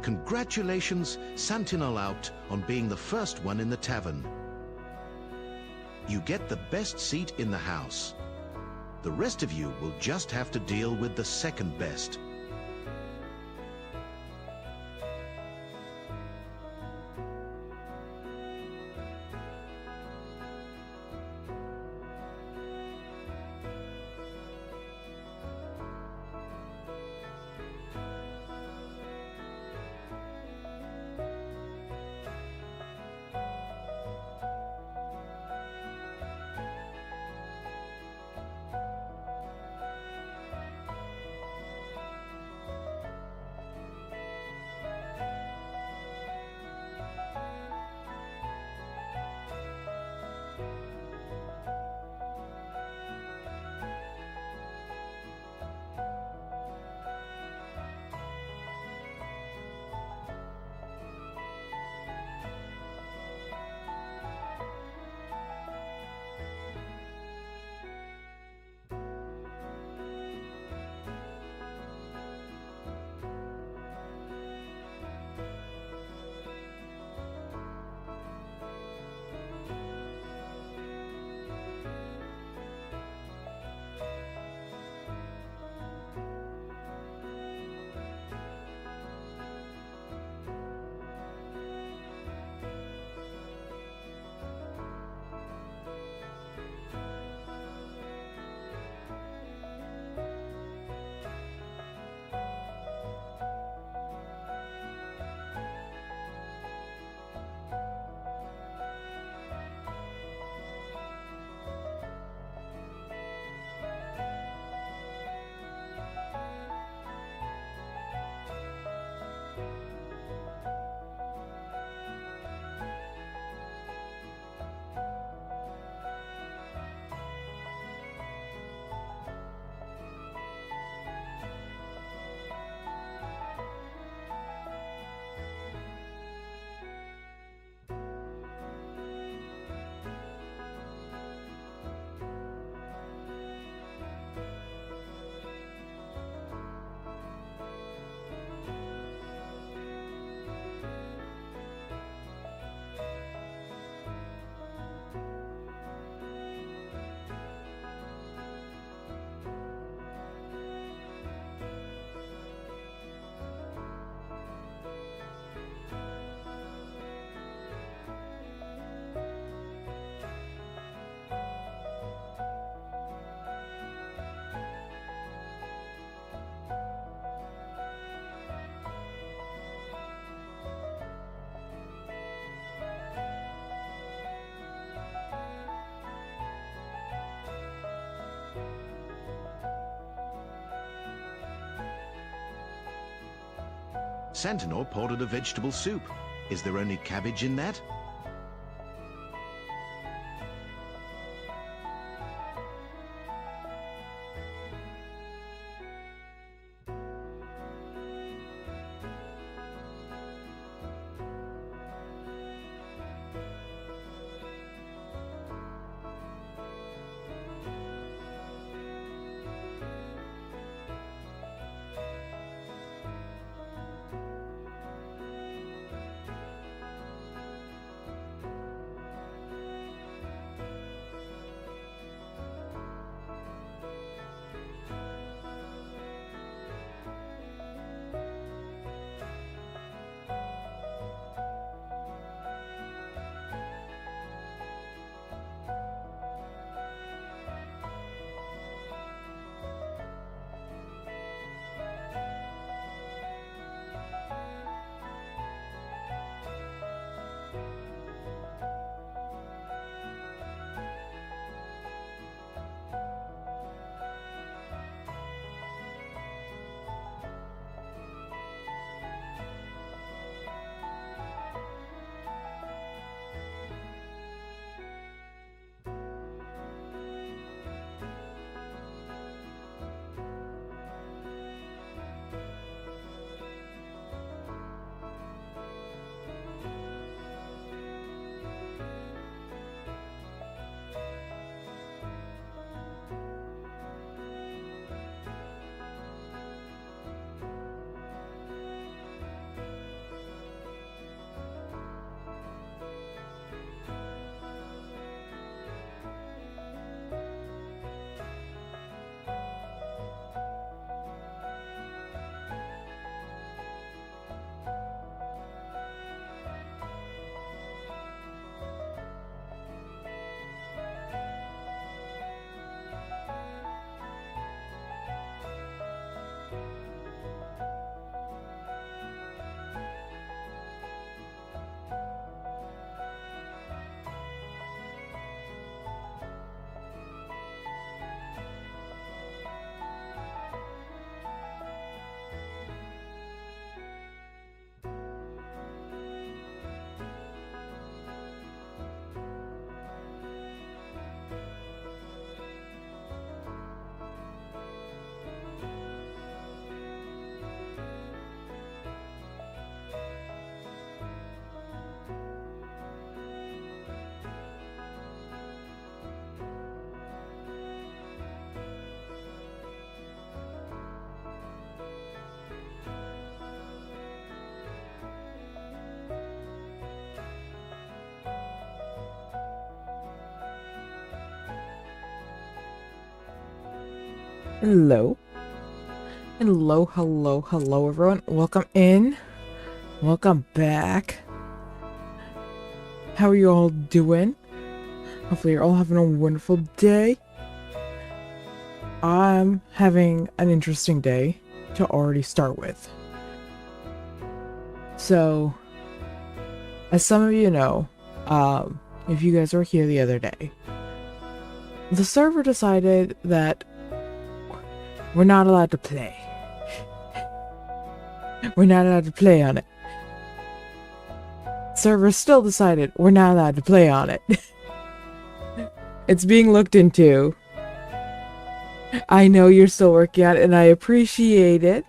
Congratulations, Santinol out on being the first one in the tavern. You get the best seat in the house. The rest of you will just have to deal with the second best. Santinor ported a vegetable soup. Is there only cabbage in that? Hello. Hello, hello, hello, everyone. Welcome in. Welcome back. How are you all doing? Hopefully you're all having a wonderful day. I'm having an interesting day to already start with. So, as some of you know, if you guys were here the other day, the server decided that we're not allowed to play. We're not allowed to play on it. Server still decided we're not allowed to play on it. It's being looked into. I know you're still working on it, and I appreciate it.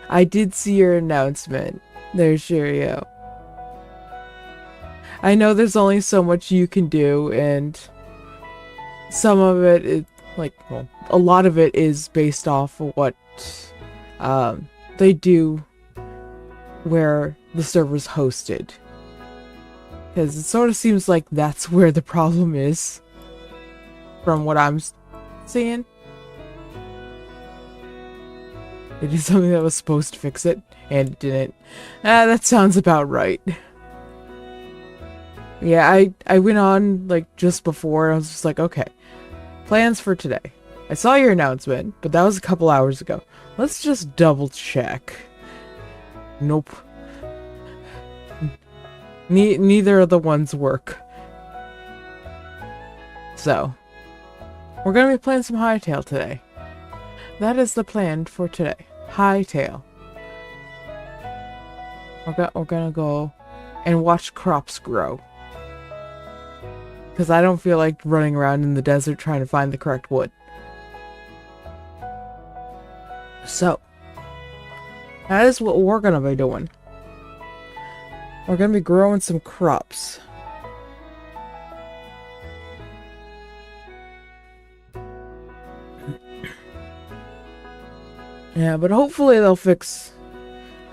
I did see your announcement. There's Shirio. I know there's only so much you can do, and some of it is, well, a lot of it is based off of what they do where the server's hosted. Because it sort of seems like that's where the problem is, from what I'm seeing. It is something that was supposed to fix it, and it didn't. That sounds about right. Yeah, I went on, just before, I was just like, okay, plans for today. I saw your announcement, but that was a couple hours ago. Let's just double check. Nope. Neither of the ones work. So, we're gonna be playing some Hytale today. That is the plan for today. Hytale. We're gonna go and watch crops grow. Because I don't feel like running around in the desert trying to find the correct wood. So, that is what we're gonna be doing. We're gonna be growing some crops. Yeah, but hopefully they'll fix...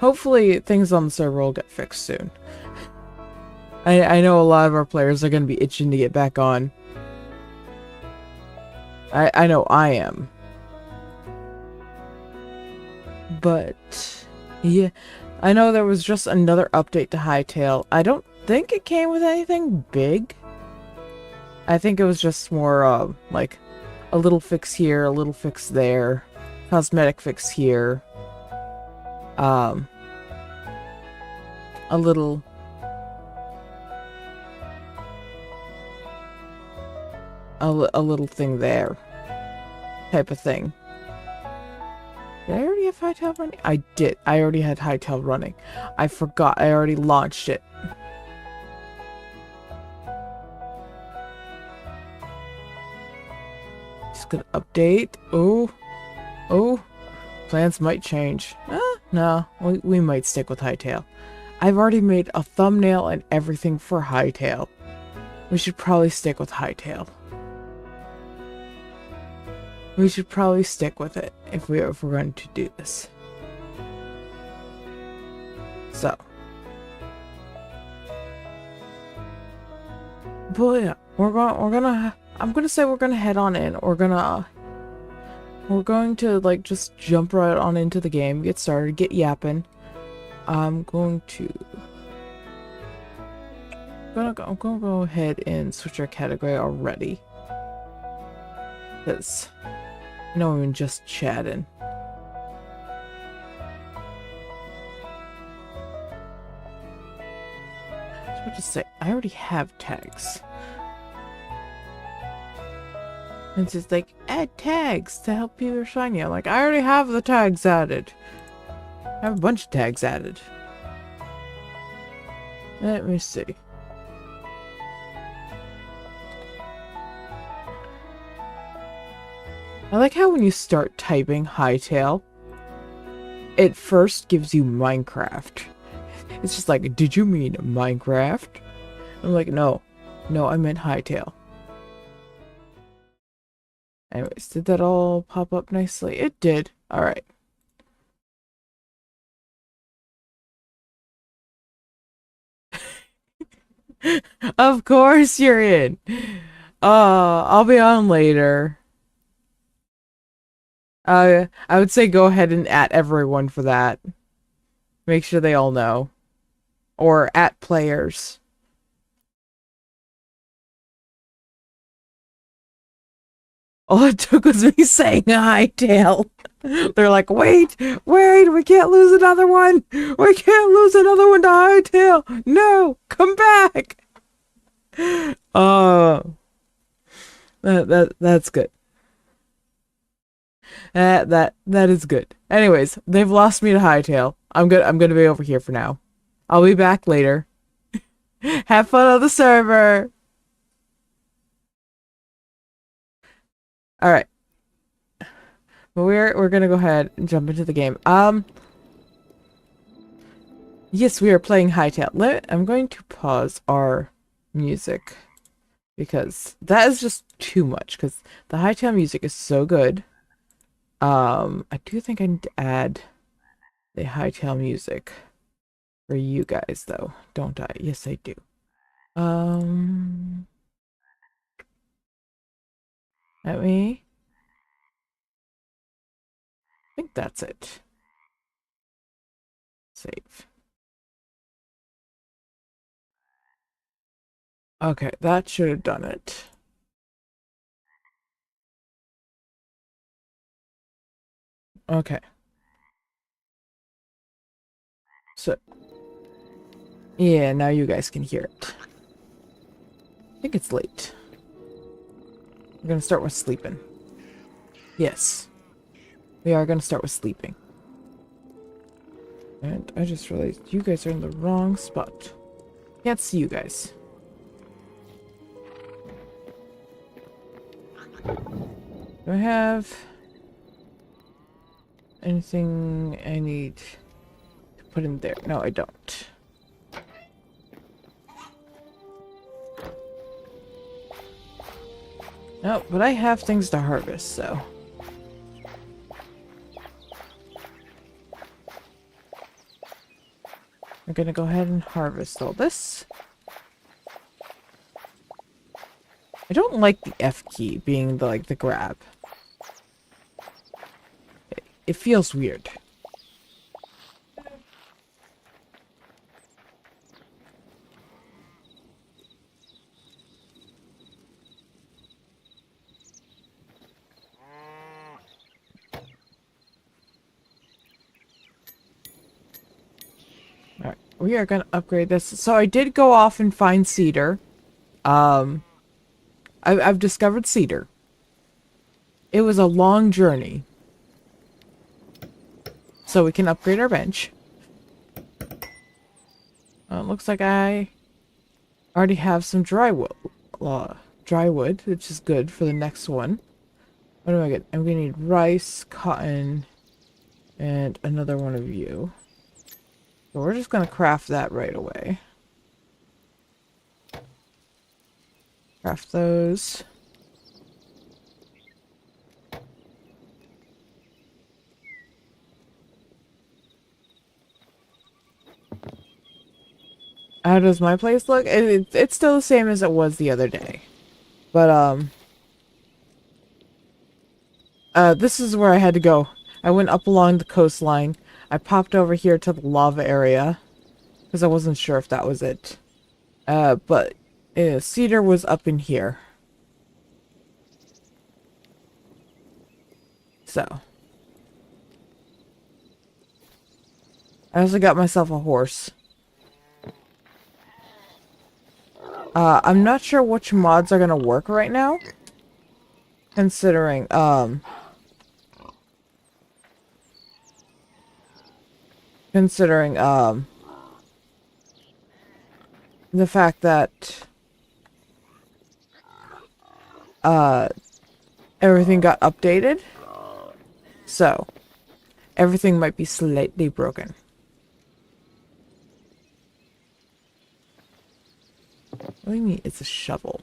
Hopefully things on the server will get fixed soon. I know a lot of our players are gonna be itching to get back on. I know I am. But, yeah, I know there was just another update to Hytale. I don't think it came with anything big. I think it was just more, like, a little fix here, a little fix there, cosmetic fix here, a little thing there, type of thing. Did I already have Hytale running? I did. I already had Hytale running. I forgot. I already launched it. Just gonna update. Oh. Plans might change. No. We might stick with Hytale. I've already made a thumbnail and everything for Hytale. We should probably stick with Hytale. We should probably stick with it if we're going to do this. So, but yeah, I'm gonna say we're gonna head on in. We're going to just jump right on into the game, get started, get yapping. I'm gonna go ahead and switch our category already. Because I know I'm just chatting. I was about to say, I already have tags. It's just like, add tags to help people find you. I'm like, I already have the tags added. I have a bunch of tags added. Let me see. I like how when you start typing Hytale, it first gives you Minecraft. It's just like, did you mean Minecraft? I'm like, no, I meant Hytale. Anyways, did that all pop up nicely? It did. Alright. Of course you're in. I'll be on later. I would say go ahead and at everyone for that. Make sure they all know. Or at players. All it took was me saying Hytale. They're like, wait, we can't lose another one. We can't lose another one to Hytale. No, come back. Oh, that's good. That is good. Anyways, they've lost me to Hytale. I'm gonna be over here for now. I'll be back later. Have fun on the server. All right. But we're gonna go ahead and jump into the game. Yes, we are playing Hytale. I'm going to pause our music because that is just too much. Because the Hytale music is so good. I do think I need to add the Hytale music for you guys, though, don't I? Yes, I do. Let me. I think that's it. Save. Okay, that should have done it. Okay. So, yeah, now you guys can hear it. I think it's late. We're gonna start with sleeping. Yes. We are gonna start with sleeping. And I just realized you guys are in the wrong spot. Can't see you guys. Do I have anything I need to put in there? No, I don't. No, but I have things to harvest, so. I'm gonna go ahead and harvest all this. I don't like the F key being the grab. It feels weird. Alright, we are gonna upgrade this. So I did go off and find cedar. I've discovered cedar. It was a long journey. So we can upgrade our bench. It looks like I already have some dry wood, which is good for the next one. What do I get? I'm gonna need rice, cotton, and another one of you. So we're just gonna craft that right away. Craft those. How does my place look? It's still the same as it was the other day. But, this is where I had to go. I went up along the coastline. I popped over here to the lava area. Because I wasn't sure if that was it. But cedar was up in here. So. I also got myself a horse. I'm not sure which mods are gonna work right now. Considering, the fact that, everything got updated. So, everything might be slightly broken. What do you mean it's a shovel?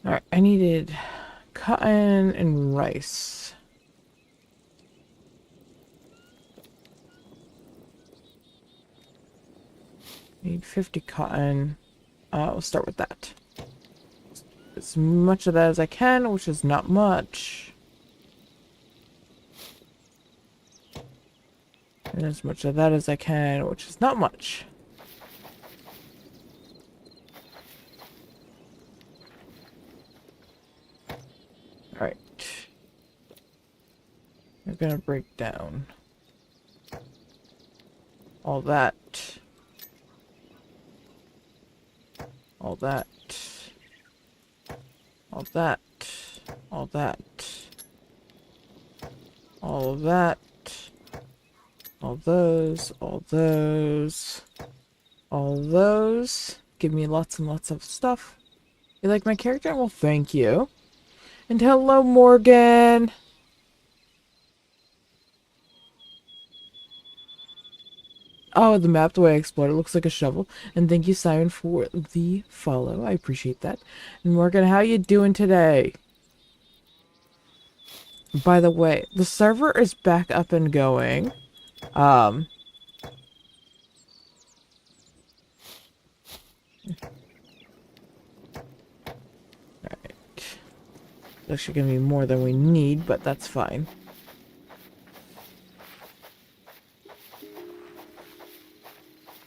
Alright, I needed cotton and rice. Need 50 cotton. We'll start with that. As much of that as I can, which is not much. And as much of that as I can, which is not much. Alright. I'm gonna break down all that. All that. All that. All that. All of that. All those. All those. All those. Give me lots and lots of stuff. You like my character? Well, thank you. And hello, Morgan. Oh, the map, the way I explored it, looks like a shovel. And thank you, Simon, for the follow. I appreciate that. And Morgan, how you doing today? By the way, the server is back up and going. Alright. There's actually gonna be more than we need, but that's fine.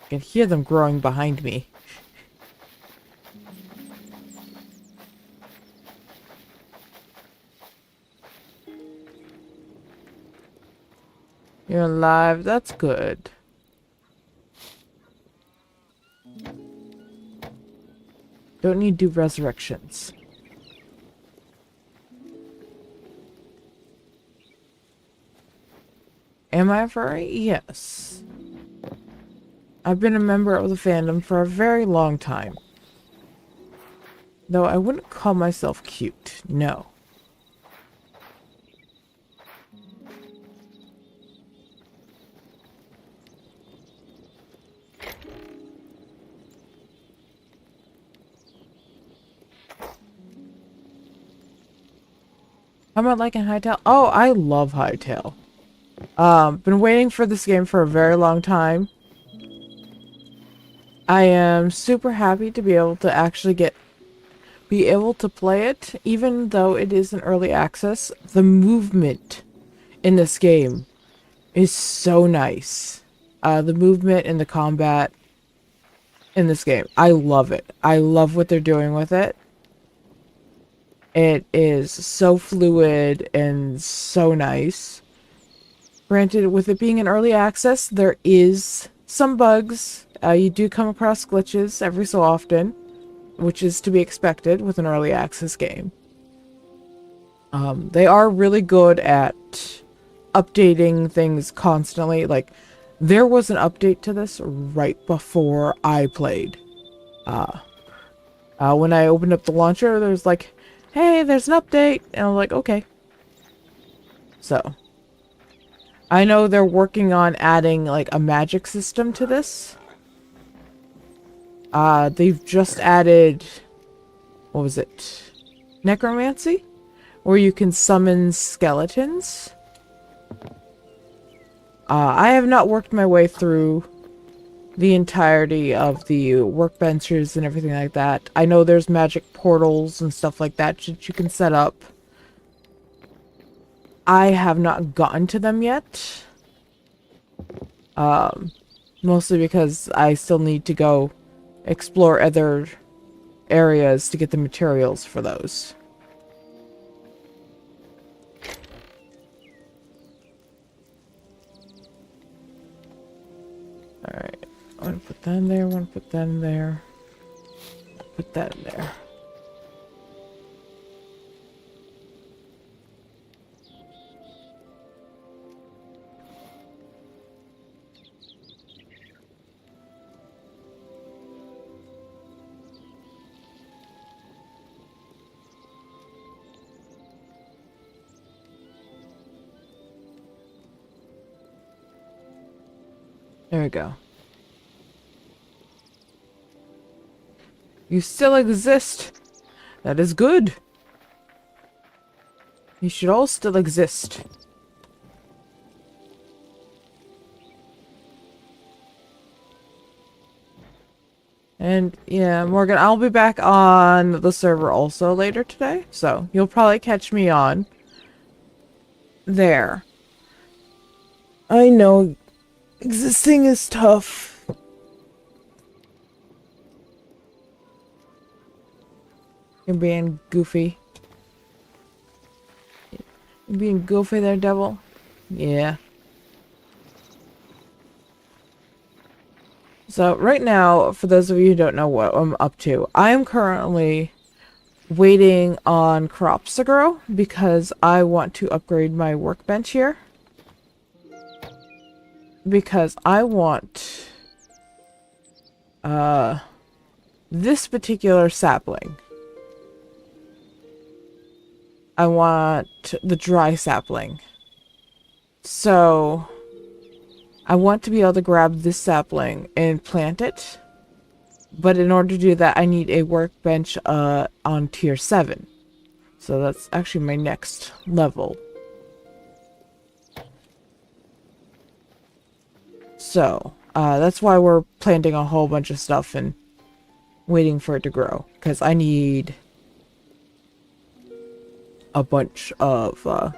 I can hear them growing behind me. You're alive, that's good. Don't need to do resurrections. Am I a furry? Yes. I've been a member of the fandom for a very long time. Though I wouldn't call myself cute, no. How about liking Hytale? Oh, I love Hytale. Been waiting for this game for a very long time. I am super happy to be able to actually be able to play it, even though it is in early access. The movement in this game is so nice. The movement and the combat in this game, I love it. I love what they're doing with it. It is so fluid and so nice. Granted, with it being in early access, there is some bugs. You do come across glitches every so often, which is to be expected with an early access game. They are really good at updating things constantly. Like, there was an update to this right before I played. When I opened up the launcher, there's like, hey, there's an update. And I'm like, okay. So, I know they're working on adding like a magic system to this. They've just added, what was it? Necromancy? Where you can summon skeletons. I have not worked my way through the entirety of the workbenches and everything like that. I know there's magic portals and stuff like that that you can set up. I have not gotten to them yet. Mostly because I still need to go explore other areas to get the materials for those. Alright, I want to put that in there, I want to put that in there. Put that in there. There we go. You still exist. That is good. You should all still exist. And yeah, Morgan, I'll be back on the server also later today, so you'll probably catch me on there. I know existing is tough. You're being goofy. You're being goofy there, devil. Yeah. So right now, for those of you who don't know what I'm up to, I am currently waiting on crops to grow because I want to upgrade my workbench here. Because I want this particular sapling. I want the dry sapling. So I want to be able to grab this sapling and plant it. But in order to do that, I need a workbench on tier 7. So that's actually my next level. So, that's why we're planting a whole bunch of stuff and waiting for it to grow. Because I need a bunch of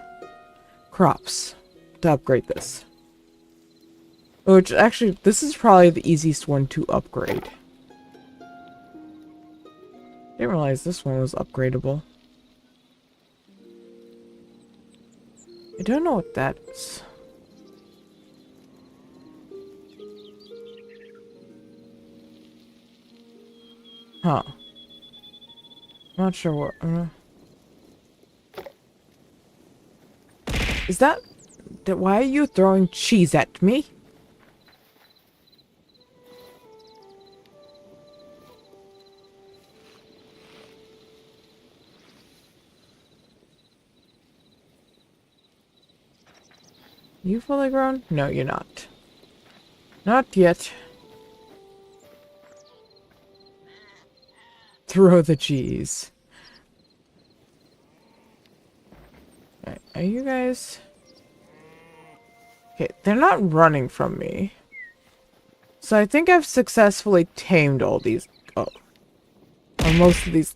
crops to upgrade this. Which, actually, this is probably the easiest one to upgrade. Didn't realize this one was upgradable. I don't know what that is. Huh. Not sure what. Is that... Why are you throwing cheese at me? You fully grown? No, you're not. Not yet. Throw the cheese. Right, are you guys... Okay, they're not running from me. So I think I've successfully tamed all these... Oh. Or most of these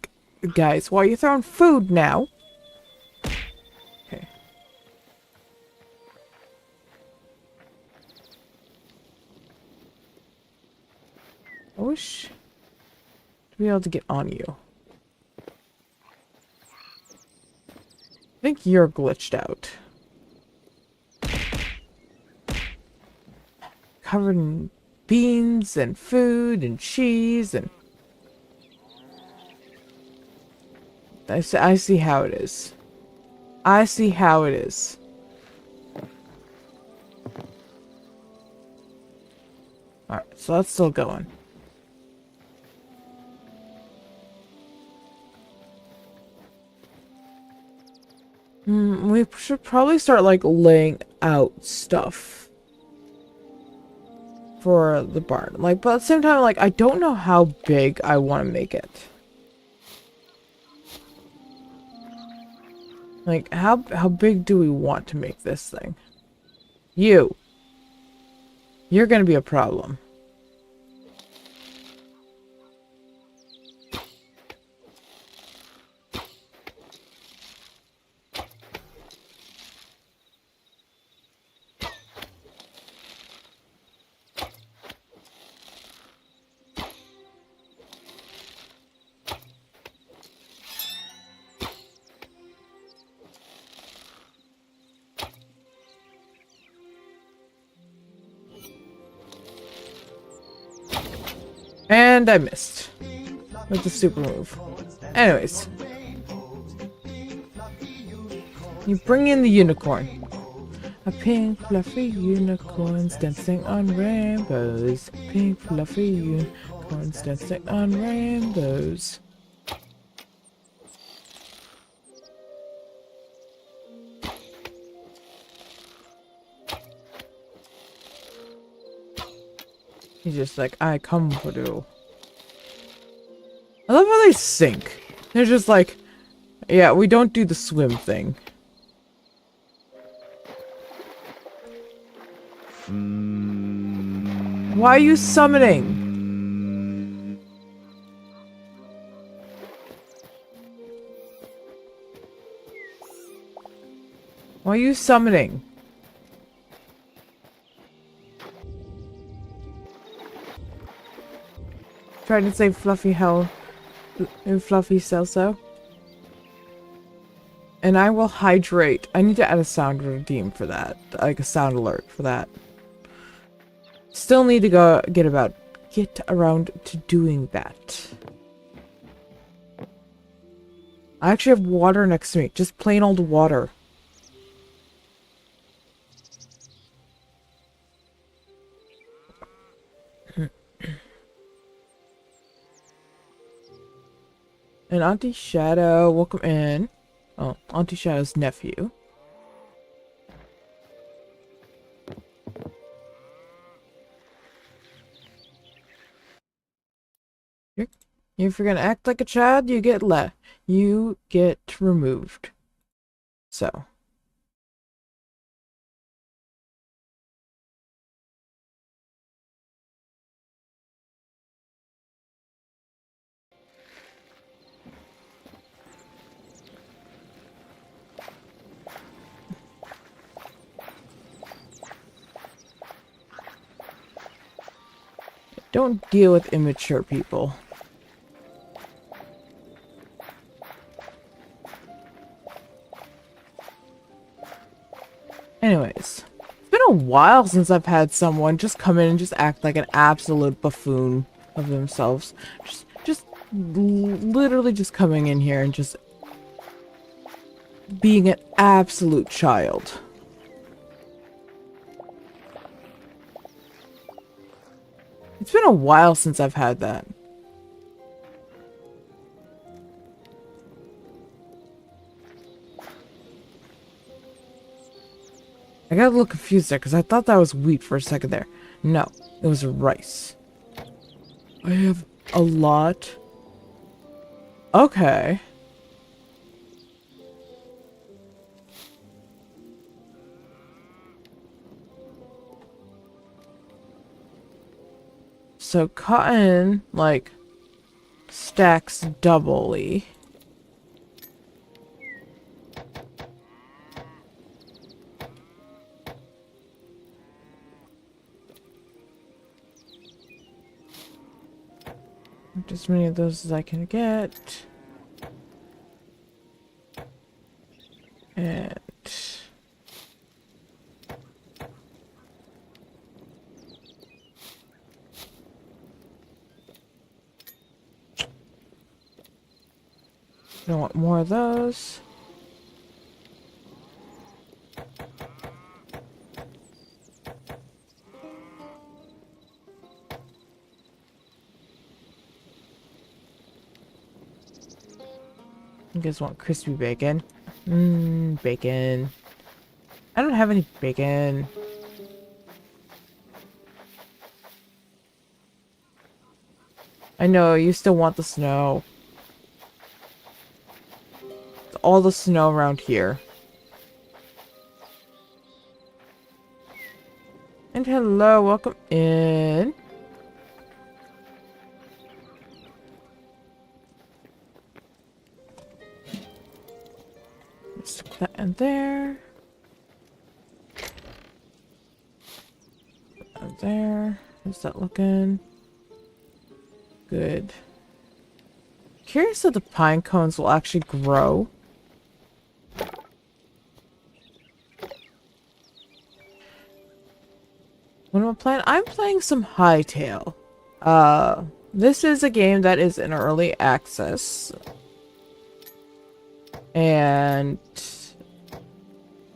guys. Why are you throwing food now? Okay. I wish to be able to get on you. I think you're glitched out. Covered in beans and food and cheese and... I see how it is. I see how it is. Alright, so that's still going. We should probably start, like, laying out stuff for the barn. Like, but at the same time, like, I don't know how big I want to make it. Like, how big do we want to make this thing? You're gonna be a problem. And I missed. With the super move. Anyways. You bring in the unicorn. A pink fluffy unicorns dancing on rainbows. Pink fluffy unicorns dancing on rainbows. He's just like, I come for you. I love how they sink. They're just like, yeah, we don't do the swim thing. Why are you summoning? Why are you summoning? Trying to say Fluffy hell. Fluffy Celso. And I will hydrate. I need to add a sound redeem for that. Like a sound alert for that. Still need to go get around to doing that. I actually have water next to me. Just plain old water. And Auntie Shadow, welcome in. Oh, Auntie Shadow's nephew. If you're gonna act like a child, you get removed. So. Don't deal with immature people. Anyways, it's been a while since I've had someone just come in and just act like an absolute buffoon of themselves. Just literally just coming in here and just being an absolute child. It's been a while since I've had that. I got a little confused there because I thought that was wheat for a second there. No, it was rice. I have a lot. Okay. So cotton, like, stacks doubly. As many of those as I can get. And don't want more of those. You guys want crispy bacon? Bacon. I don't have any bacon. I know, you still want the snow. All the snow around here. And hello, welcome in. Stick that in there. Put that there. How's that looking? Good. Curious if the pine cones will actually grow. What am I playing? I'm playing some Hytale. This is a game that is in early access. And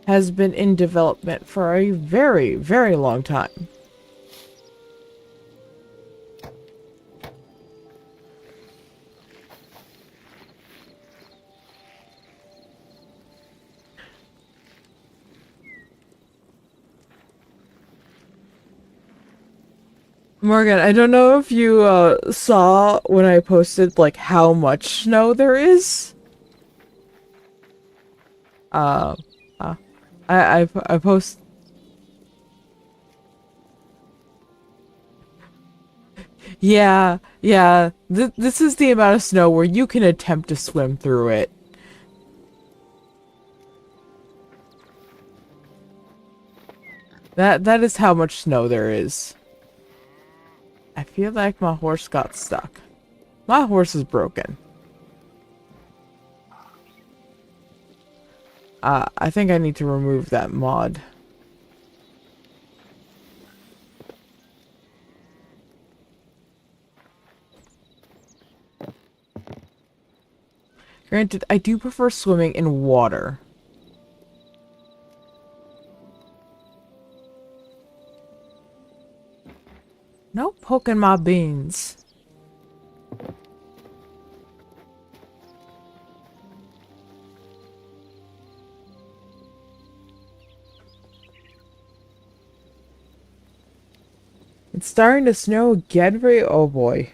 has been in development for a very, very long time. Morgan, I don't know if you saw when I posted like how much snow there is. I post. Yeah, yeah. This is the amount of snow where you can attempt to swim through it. That is how much snow there is. I feel like my horse got stuck. My horse is broken. I think I need to remove that mod. Granted, I do prefer swimming in water. No poking my beans. It's starting to snow again for you. Oh boy.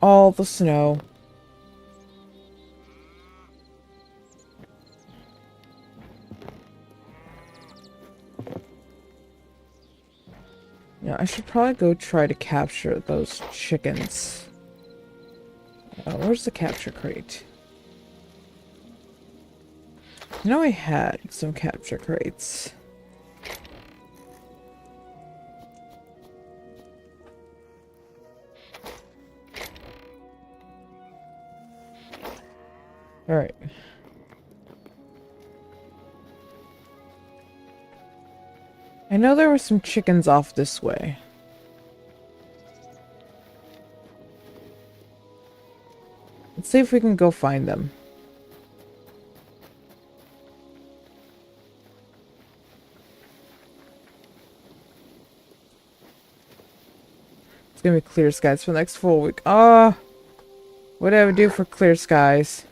All the snow. Yeah, I should probably go try to capture those chickens. Where's the capture crate? I know I had some capture crates. Alright. I know there were some chickens off this way. Let's see if we can go find them. It's gonna be clear skies for the next full week. Ah, what do I do for clear skies?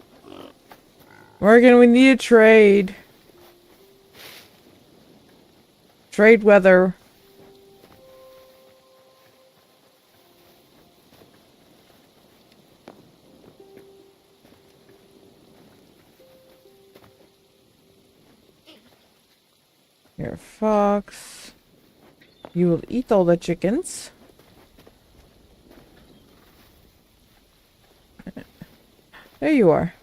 Morgan, we need a trade. Trade weather. Here, fox. You will eat all the chickens. There you are.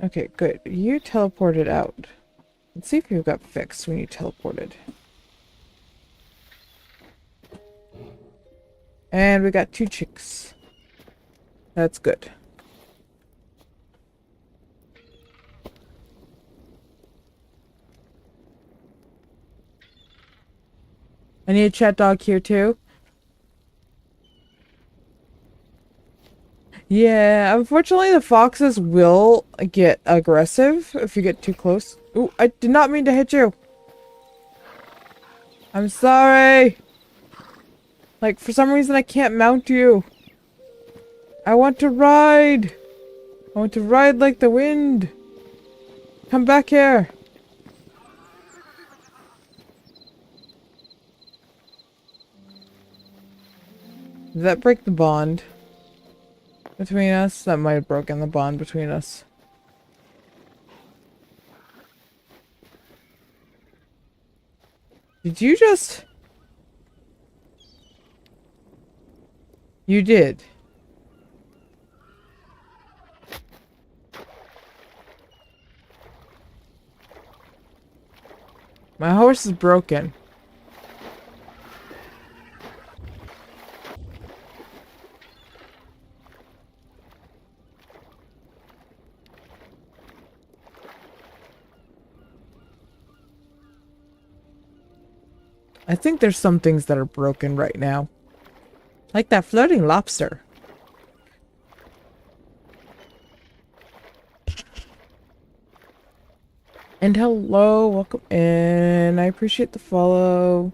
Okay, good. You teleported out. Let's see if you got fixed when you teleported. And we got 2 chicks. That's good. I need a chat dog here too. Yeah, unfortunately the foxes will get aggressive if you get too close. Ooh, I did not mean to hit you. I'm sorry. Like, for some reason I can't mount you. I want to ride. I want to ride like the wind. Come back here. Did that break the bond between us? That might have broken the bond between us. Did you just... You did. My horse is broken. I think there's some things that are broken right now. Like that floating lobster. And hello, welcome in. I appreciate the follow.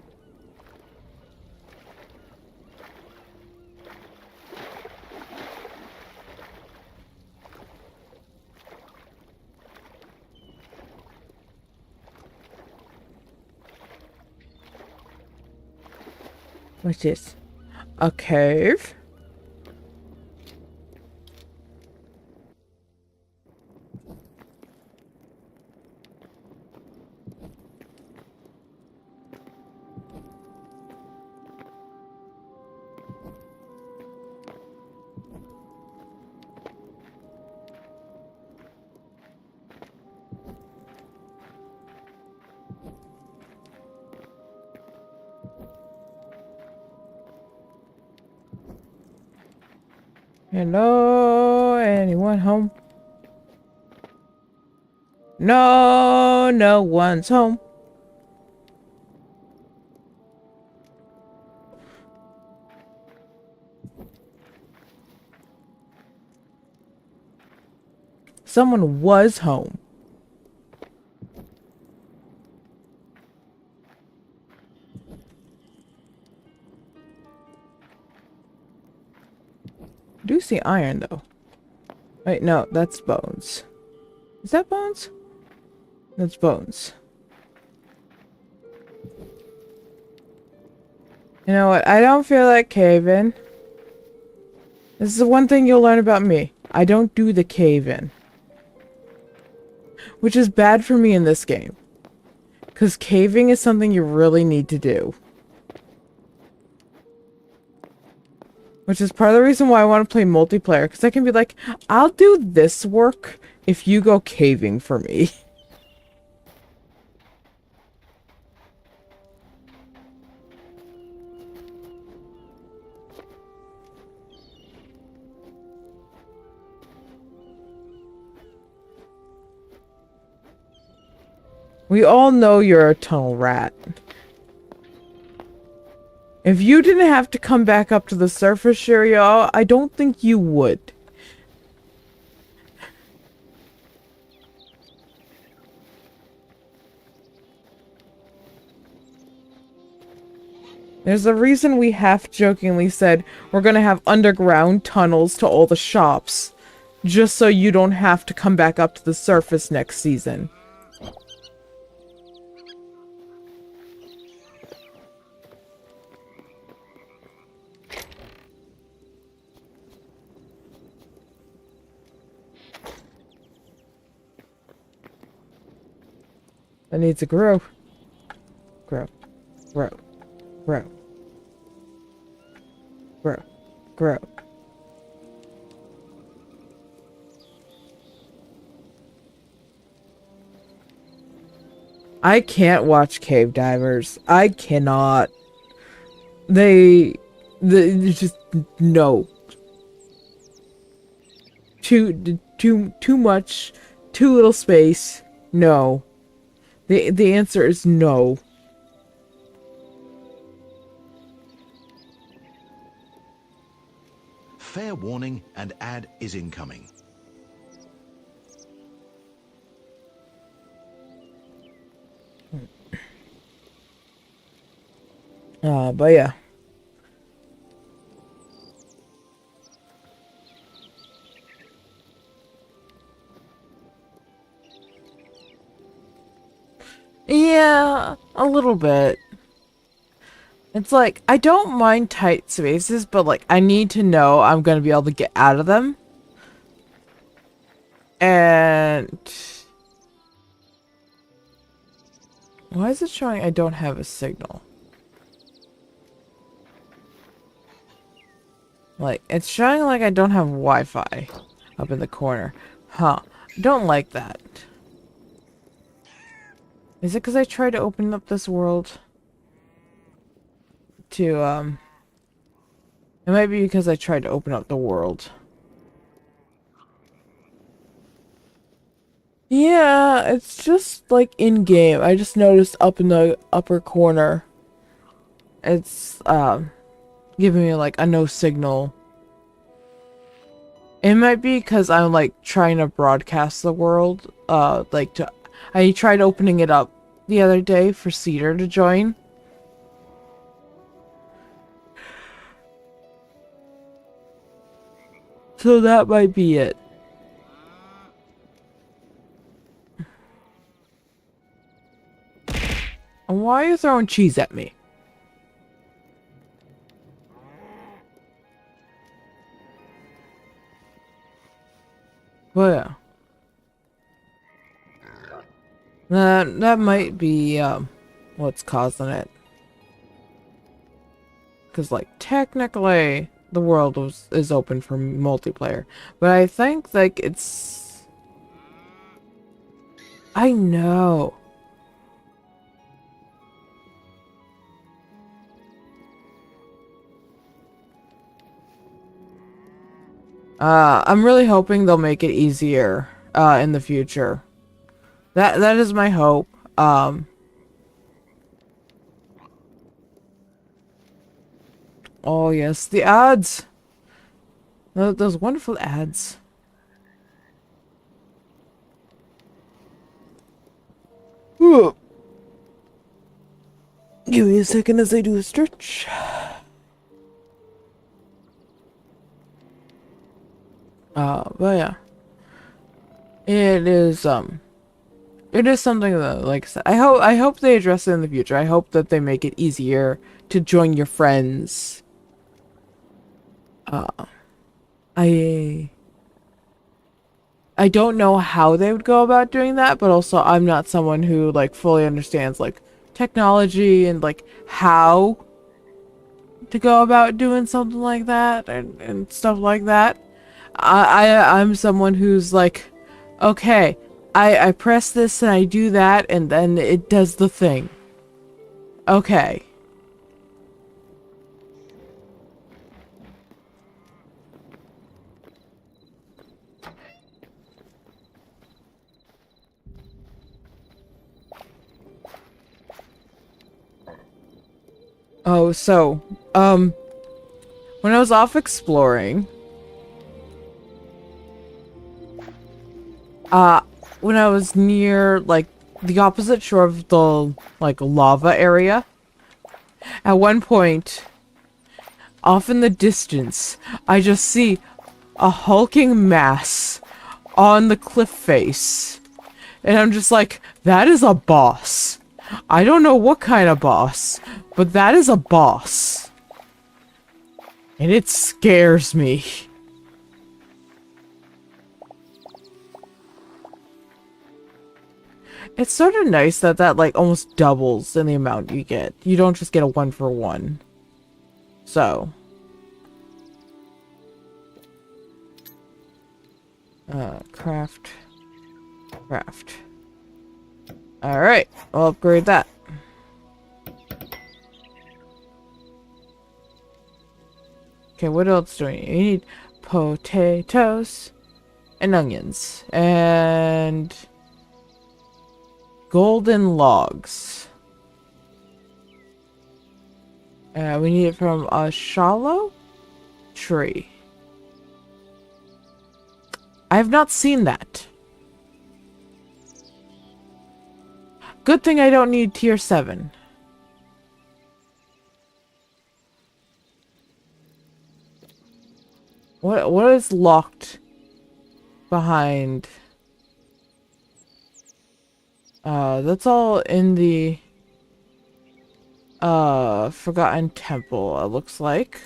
What's this? A cave? Hello, anyone home? No, no one's home. Someone was home. I do see iron though. Wait, no, that's bones. Is that bones? That's bones. You know what? I don't feel like caving. This is the one thing you'll learn about me. I don't do the cave-in. Which is bad for me in this game. Because caving is something you really need to do. Which is part of the reason why I want to play multiplayer. Because I can be like, I'll do this work if you go caving for me. We all know you're a tunnel rat. If you didn't have to come back up to the surface area, I don't think you would. There's a reason we half-jokingly said we're gonna have underground tunnels to all the shops. Just so you don't have to come back up to the surface next season. That needs to grow. Grow. Grow. Grow. Grow. Grow. I can't watch cave divers. I cannot. They just no. Too much. Too little space. No. The answer is no. Fair warning, an ad is incoming. But yeah. Yeah, a little bit. It's like, I don't mind tight spaces, but like, I need to know I'm gonna be able to get out of them. And... why is it showing I don't have a signal? Like, it's showing like I don't have Wi-Fi up in the corner. Huh. Don't like that. Is it because I tried to open up this world? It might be because I tried to open up the world. Yeah, it's just like in-game. I just noticed up in the upper corner. It's, giving me like a no signal. It might be because I'm like trying to broadcast the world. I tried opening it up the other day for Cedar to join. So that might be it. And why are you throwing cheese at me? Well, yeah. That might be, what's causing it. Because, like, technically, the world is open for multiplayer. But I think, like, it's... I know. I'm really hoping they'll make it easier in the future. That is my hope. Oh yes, the ads. Those wonderful ads. Ooh. Give me a second as I do a stretch. But yeah. It is something that, like I said, I hope they address it in the future. I hope that they make it easier to join your friends. I I don't know how they would go about doing that, but also I'm not someone who like fully understands like technology and like how to go about doing something like that and stuff like that. I'm someone who's like, okay, I press this and I do that and then it does the thing. Okay. Oh, so, when I was off exploring, when I was near, like, the opposite shore of the, like, lava area, at one point, off in the distance, I just see a hulking mass on the cliff face. And I'm just like, that is a boss. I don't know what kind of boss, but that is a boss. And it scares me. It's sort of nice that like almost doubles in the amount you get. You don't just get a 1-for-1. So. Craft. Craft. Alright, I'll upgrade that. Okay, what else do we need? We need potatoes and onions. And golden logs. We need it from a shallow tree. I have not seen that. Good thing I don't need tier 7. What is locked behind? That's all in the Forgotten Temple, it looks like.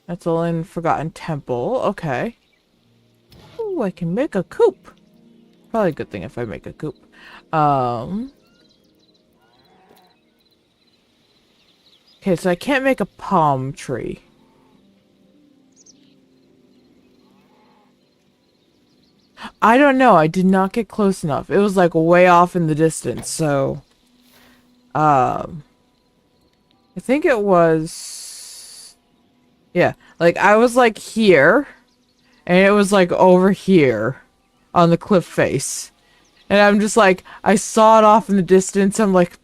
That's all in Forgotten Temple. Okay. Ooh, I can make a coop. Probably a good thing if I make a coop. Okay, so I can't make a palm tree. I don't know. I did not get close enough. It was like way off in the distance, so I think it was, yeah, like I was like here and it was like over here on the cliff face. And I'm just like, I saw it off in the distance. I'm like,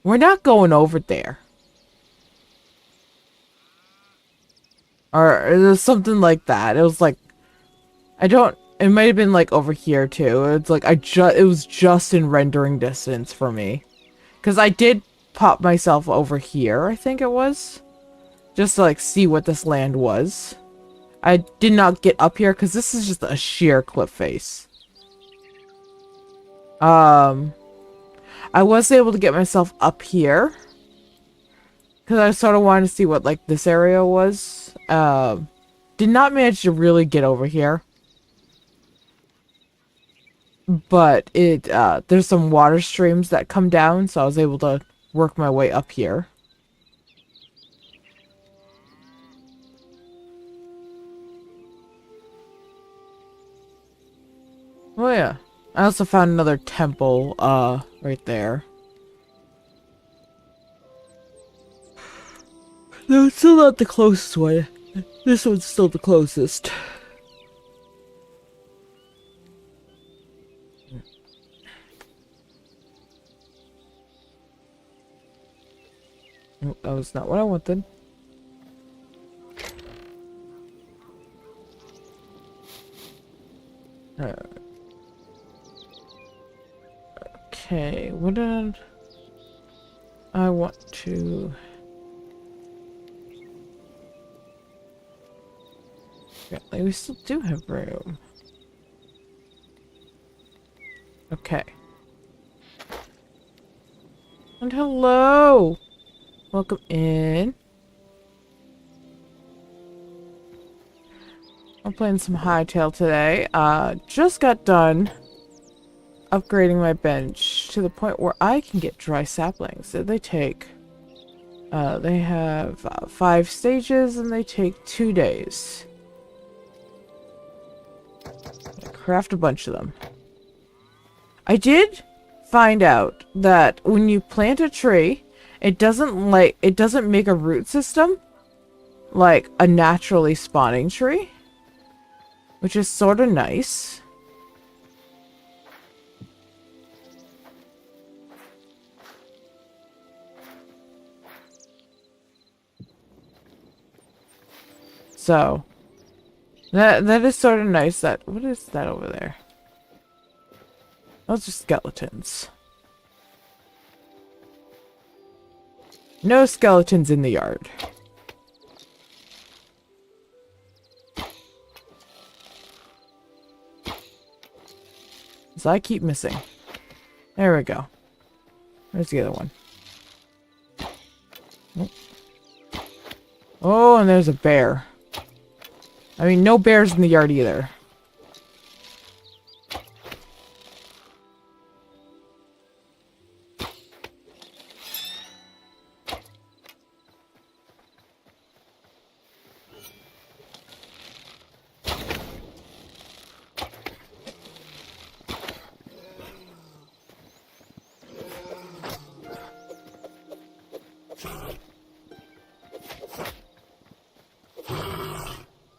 we're not going over there. Or it was something like that. It was like, it might have been like over here too. It's like, it was just in rendering distance for me. Because I did pop myself over here, I think it was. Just to like see what this land was. I did not get up here because this is just a sheer cliff face. I was able to get myself up here. Because I sort of wanted to see what, like, this area was. Did not manage to really get over here. But there's some water streams that come down, so I was able to work my way up here. Oh yeah. I also found another temple, right there. No, it's still not the closest one. This one's still the closest. Oh, that was not what I wanted. Okay, what did I want to... Apparently we still do have room. Okay. And hello! Welcome in. I'm playing some Hytale today. Just got done upgrading my bench to the point where I can get dry saplings. So they take... they have 5 stages and they take 2 days. Craft a bunch of them. I did find out that when you plant a tree, it doesn't make a root system like a naturally spawning tree, which is sort of nice. So that is sort of nice. That what is that over there? Those are skeletons. No skeletons in the yard. So I keep missing. There we go. Where's the other one? Oh, and there's a bear. I mean, no bears in the yard either.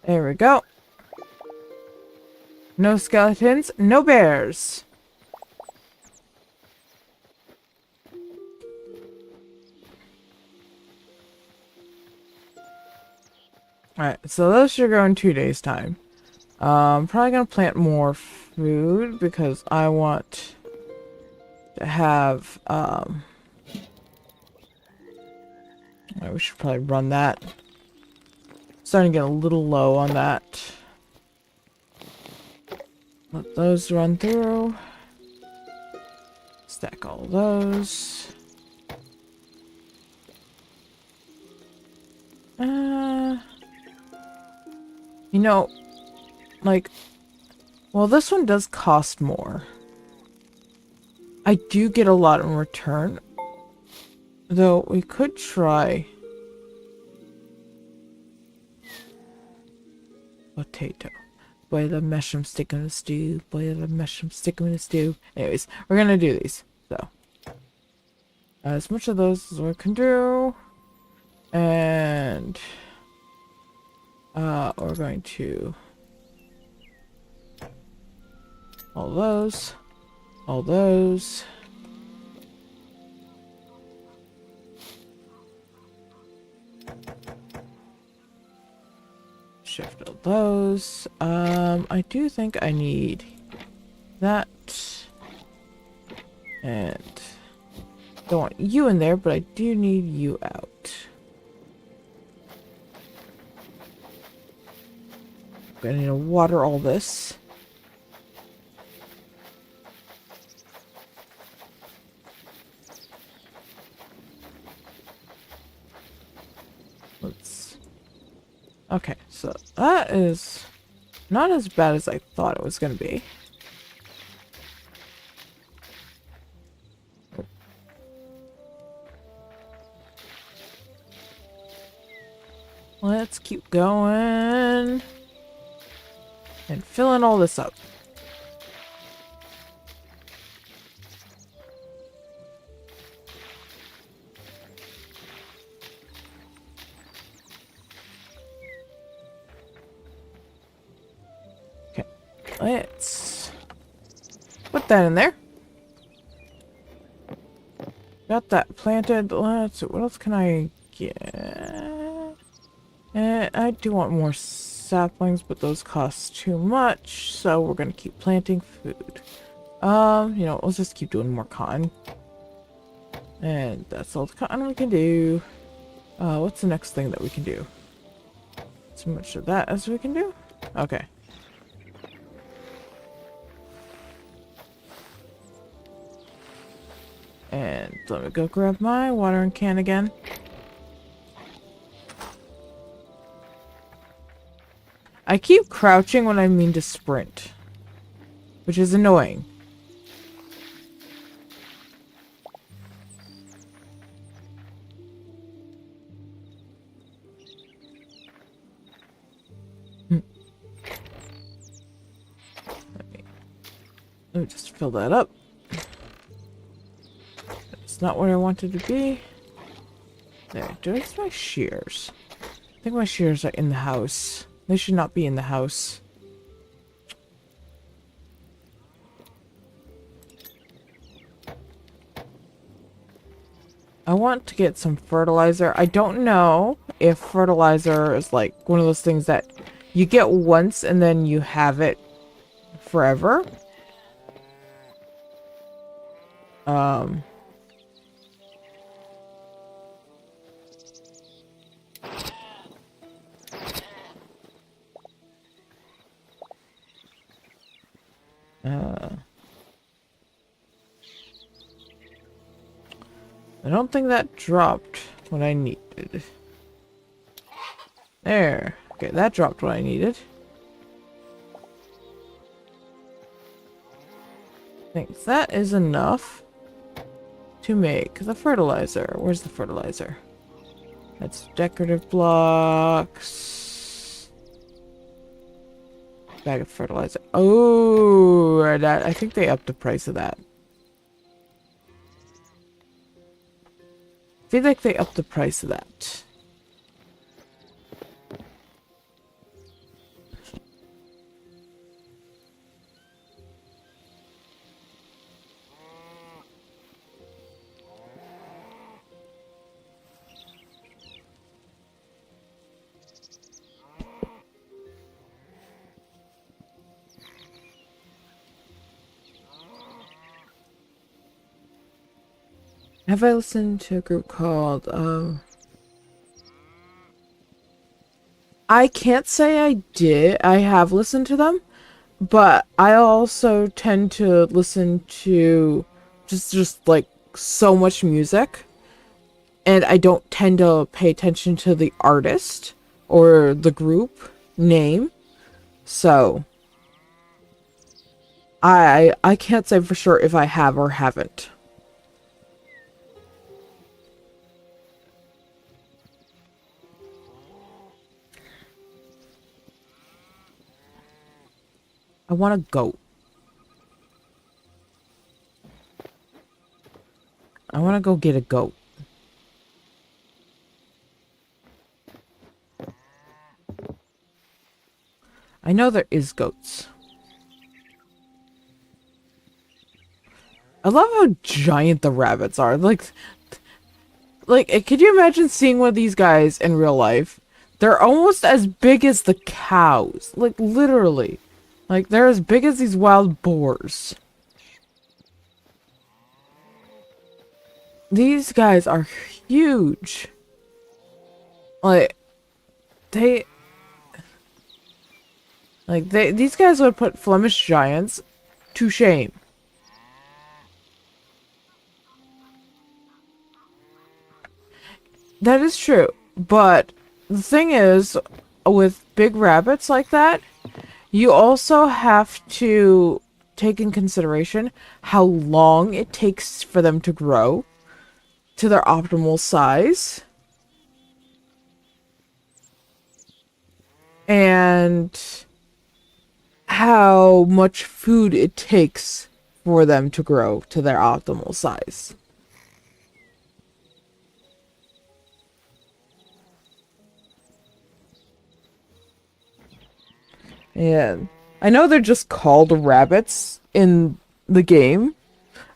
There we go. No skeletons, no bears. Alright, so those should go in 2 days' time. I'm probably gonna plant more food because I want to have, we should probably run that. Starting to get a little low on that. Let those run through. Stack all those. You know, like, well, this one does cost more. I do get a lot in return. Though, we could try... potato. Boil the mushroom, stick 'em in a stew. Boil the mushroom, stick 'em in a stew. Anyways, we're gonna do these. So, as much of those as we can do. And... we're going to... all those. All those. Shift all those. I do think I need that. And don't want you in there, but I do need you out. I'm gonna need to water all this. Okay, so that is not as bad as I thought it was going to be. Let's keep going and filling all this up. let's put that in there. Got that planted. Let's see, what else can I get? I do want more saplings, but those cost too much, so we're gonna keep planting food. You know, let's just keep doing more cotton. And that's all the cotton we can do. What's the next thing that we can do? As much of that as we can do? Okay. And let me go grab my watering can again. I keep crouching when I mean to sprint, which is annoying. Let me just fill that up. It's not where I wanted to be. There, where's my shears? I think my shears are in the house. They should not be in the house. I want to get some fertilizer. I don't know if fertilizer is like one of those things that you get once and then you have it forever. I don't think that dropped what I needed. There. Okay, that dropped what I needed. I think that is enough to make the fertilizer. Where's the fertilizer? That's decorative blocks. Bag of fertilizer. Oh, I think they upped the price of that. I feel like they upped the price of that. Have I listened to a group called, I can't say I did. I have listened to them, but I also tend to listen to just like so much music, and I don't tend to pay attention to the artist or the group name. So I can't say for sure if I have or haven't. I want a goat. I want to go get a goat. I know there is goats. I love how giant the rabbits are. Like, could you imagine seeing one of these guys in real life? They're almost as big as the cows. Like, literally. Like, they're as big as these wild boars. These guys are huge. Like, these guys would put Flemish giants to shame. That is true, but the thing is, with big rabbits like that, you also have to take in consideration how long it takes for them to grow to their optimal size. And how much food it takes for them to grow to their optimal size. And I know they're just called rabbits in the game.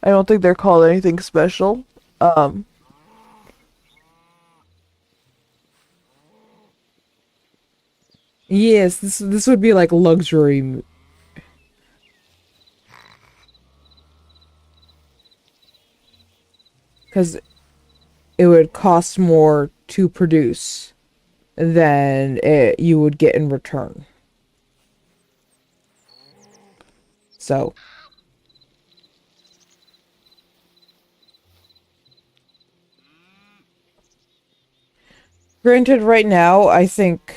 I don't think they're called anything special. Um, yes, this would be like luxury, because it would cost more to produce than you would get in return. So, granted, right now, I think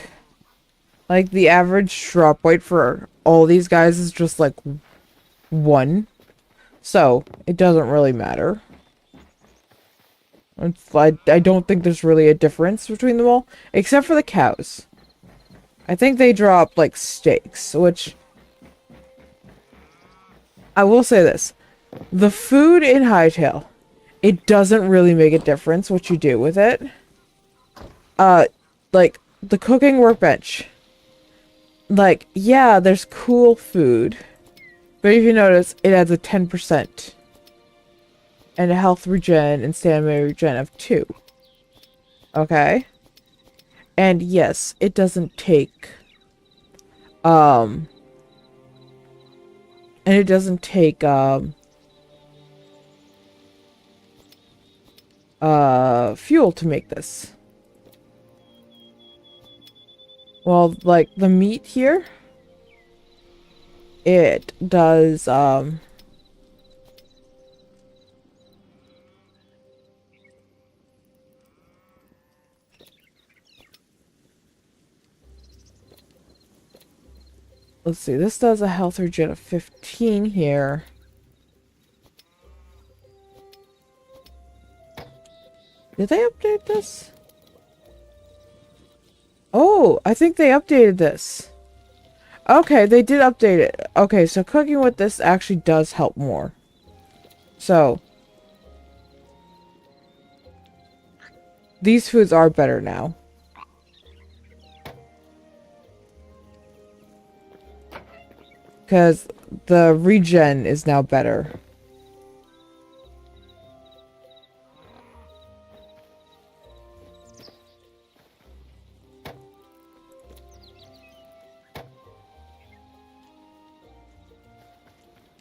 like the average drop weight for all these guys is just like 1. So, it doesn't really matter. I don't think there's really a difference between them all, except for the cows. I think they drop like steaks, which I will say this. The food in Hytale, it doesn't really make a difference what you do with it. Like the cooking workbench. Like, yeah, there's cool food. But if you notice, it adds a 10%. And a health regen and stamina regen of 2. Okay? And yes, it doesn't take... And it doesn't take, fuel to make this. Well, like, the meat here, it does, let's see, this does a health regen of 15 here. Did they update this? Oh, I think they updated this. Okay, they did update it. Okay, so cooking with this actually does help more. So, these foods are better now. Because the regen is now better.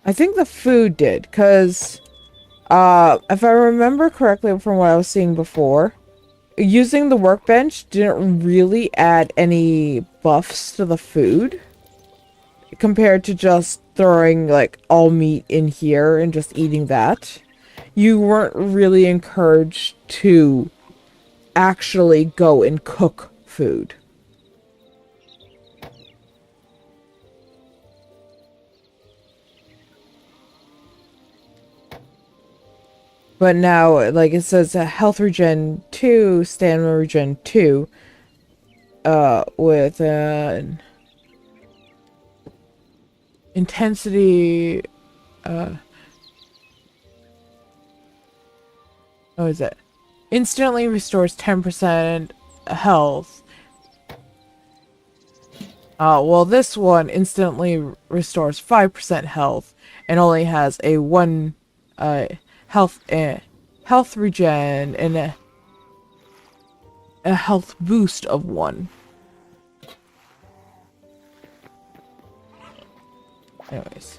I think the food did, because if I remember correctly from what I was seeing before, using the workbench didn't really add any buffs to the food compared to just throwing like all meat in here and just eating that. You weren't really encouraged to actually go and cook food. But now, like it says, health regen 2, stamina regen 2, with intensity, what is it? Instantly restores 10% health. Well, this one instantly restores 5% health and only has a 1, health regen and a health boost of 1. Anyways.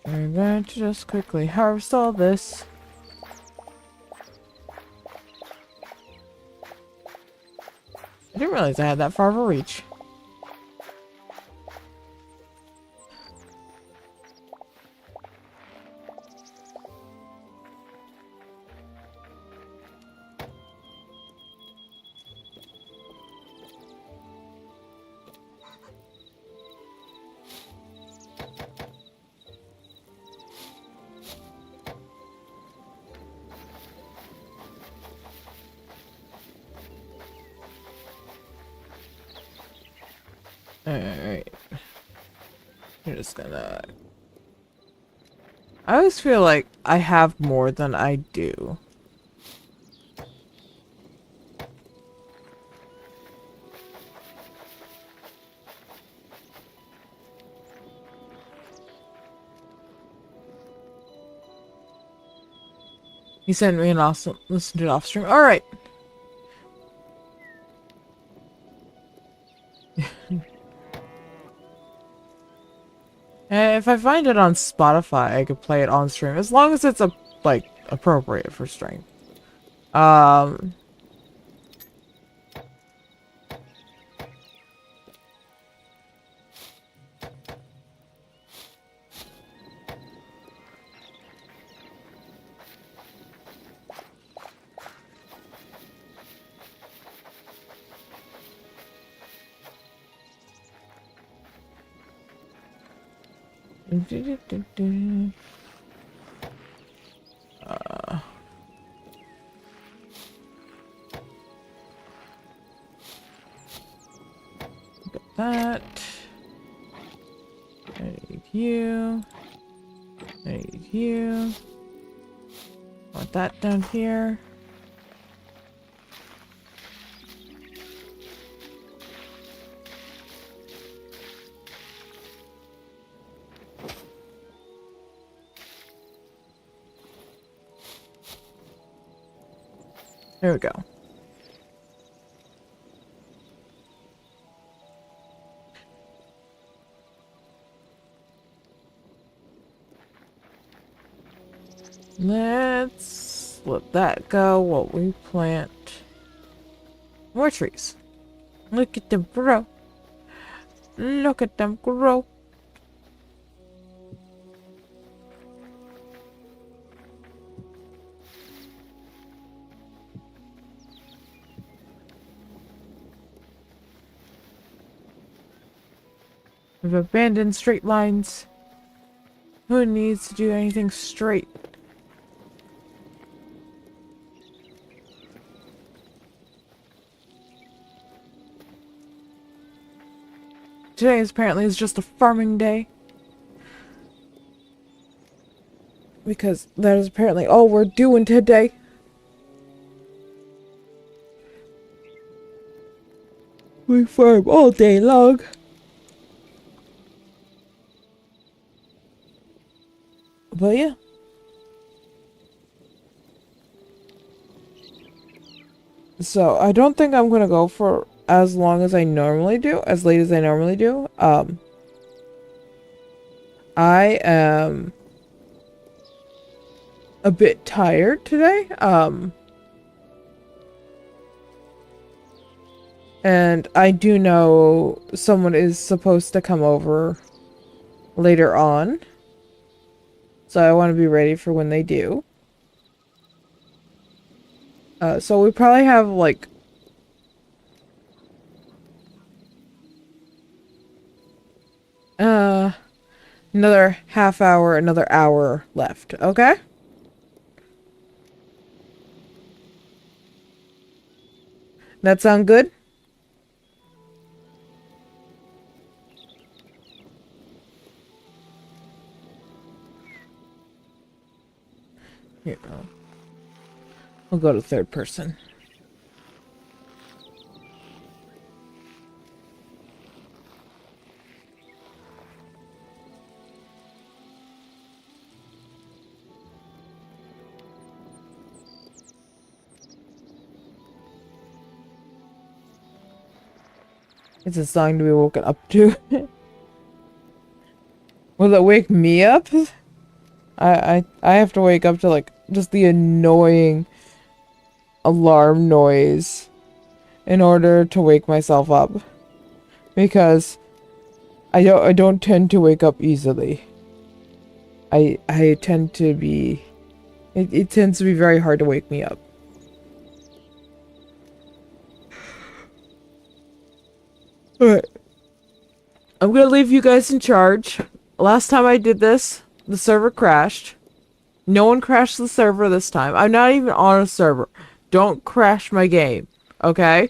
We're going to just quickly harvest all this. I didn't realize I had that far of a reach. Alright. I'm just gonna... I always feel like I have more than I do. He sent me an awesome listen to it off stream. All right. If I find it on Spotify, I could play it on stream as long as it's like appropriate for stream. Got that. I need you. I need you. Want that down here. There we go. Let's let that go while we plant more trees. Look at them grow. Look at them grow. We've abandoned straight lines. Who needs to do anything straight? Today apparently is just a farming day. Because that is apparently all we're doing today. We farm all day long. But yeah. So I don't think I'm gonna go for as long as I normally do, as late as I normally do. I am a bit tired today. And I do know someone is supposed to come over later on. So I want to be ready for when they do. So we probably have like another half hour, another hour left, okay? That sound good? Here, we'll go to third person. It's a song to be woken up to. Will it wake me up? I have to wake up to like just the annoying alarm noise in order to wake myself up, because I don't tend to wake up easily. I tend to be it tends to be very hard to wake me up. Alright. I'm gonna leave you guys in charge. Last time I did this, the server crashed. No one crashed the server this time. I'm not even on a server. Don't crash my game, okay?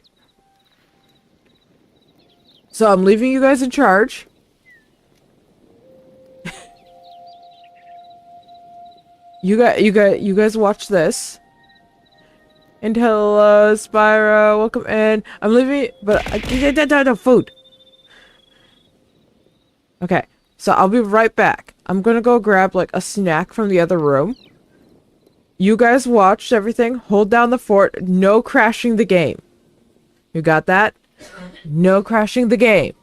So I'm leaving you guys in charge. You guys watch this. And hello, Spyro. Welcome in. I'm leaving, but I can't food. Okay, so I'll be right back. I'm gonna go grab like a snack from the other room. You guys watched everything. Hold down the fort. No crashing the game. You got that? No crashing the game.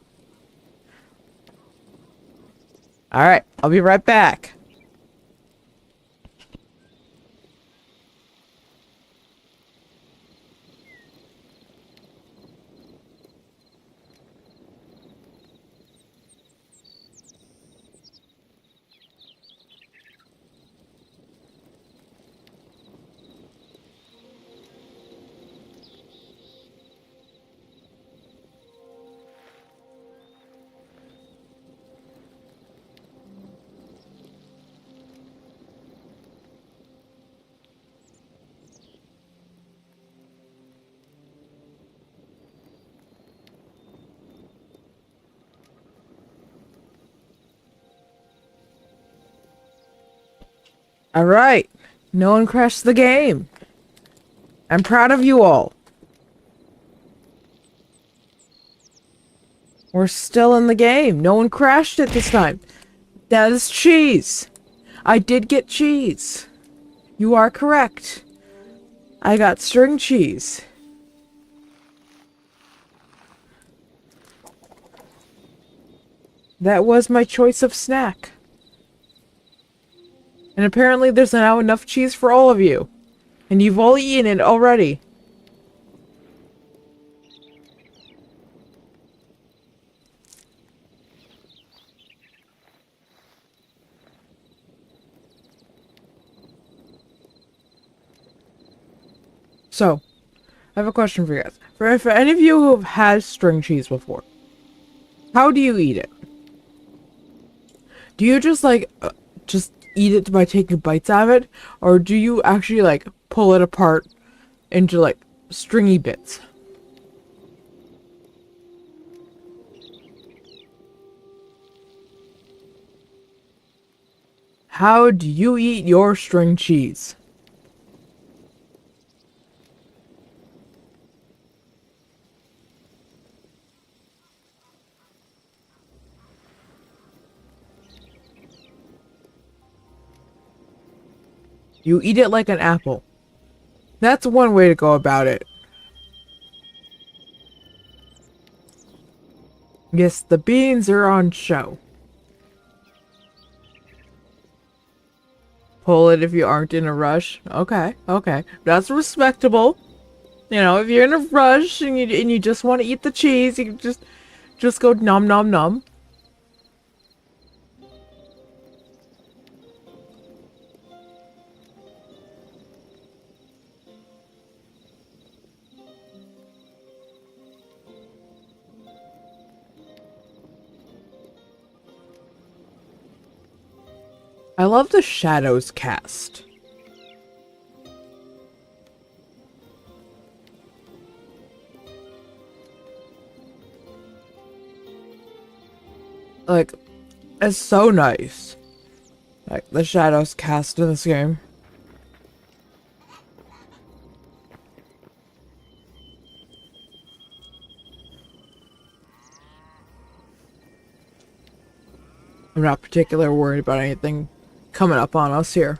Alright, I'll be right back. Alright. No one crashed the game. I'm proud of you all. We're still in the game. No one crashed it this time. That is cheese. I did get cheese. You are correct. I got string cheese. That was my choice of snack. And apparently there's now enough cheese for all of you. And you've all eaten it already. So, I have a question for you guys. For any of you who have had string cheese before, how do you eat it? Do you just like, just eat it by taking bites out of it? Or do you actually like pull it apart into like stringy bits? How do you eat your string cheese? You eat it like an apple. That's one way to go about it. Yes, the beans are on show. Pull it if you aren't in a rush. Okay, okay. That's respectable. You know, if you're in a rush and you just want to eat the cheese, you can just go nom nom nom. I love the shadows cast. Like, it's so nice. Like, the shadows cast in this game. I'm not particularly worried about anything coming up on us here.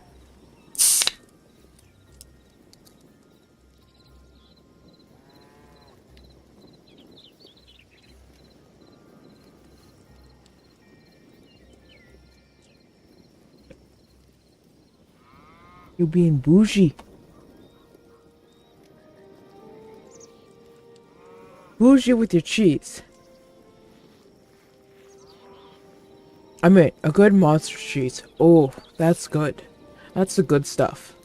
You being bougie. Bougie with your cheese. I mean, a good monster cheese. Oh, that's good. That's the good stuff.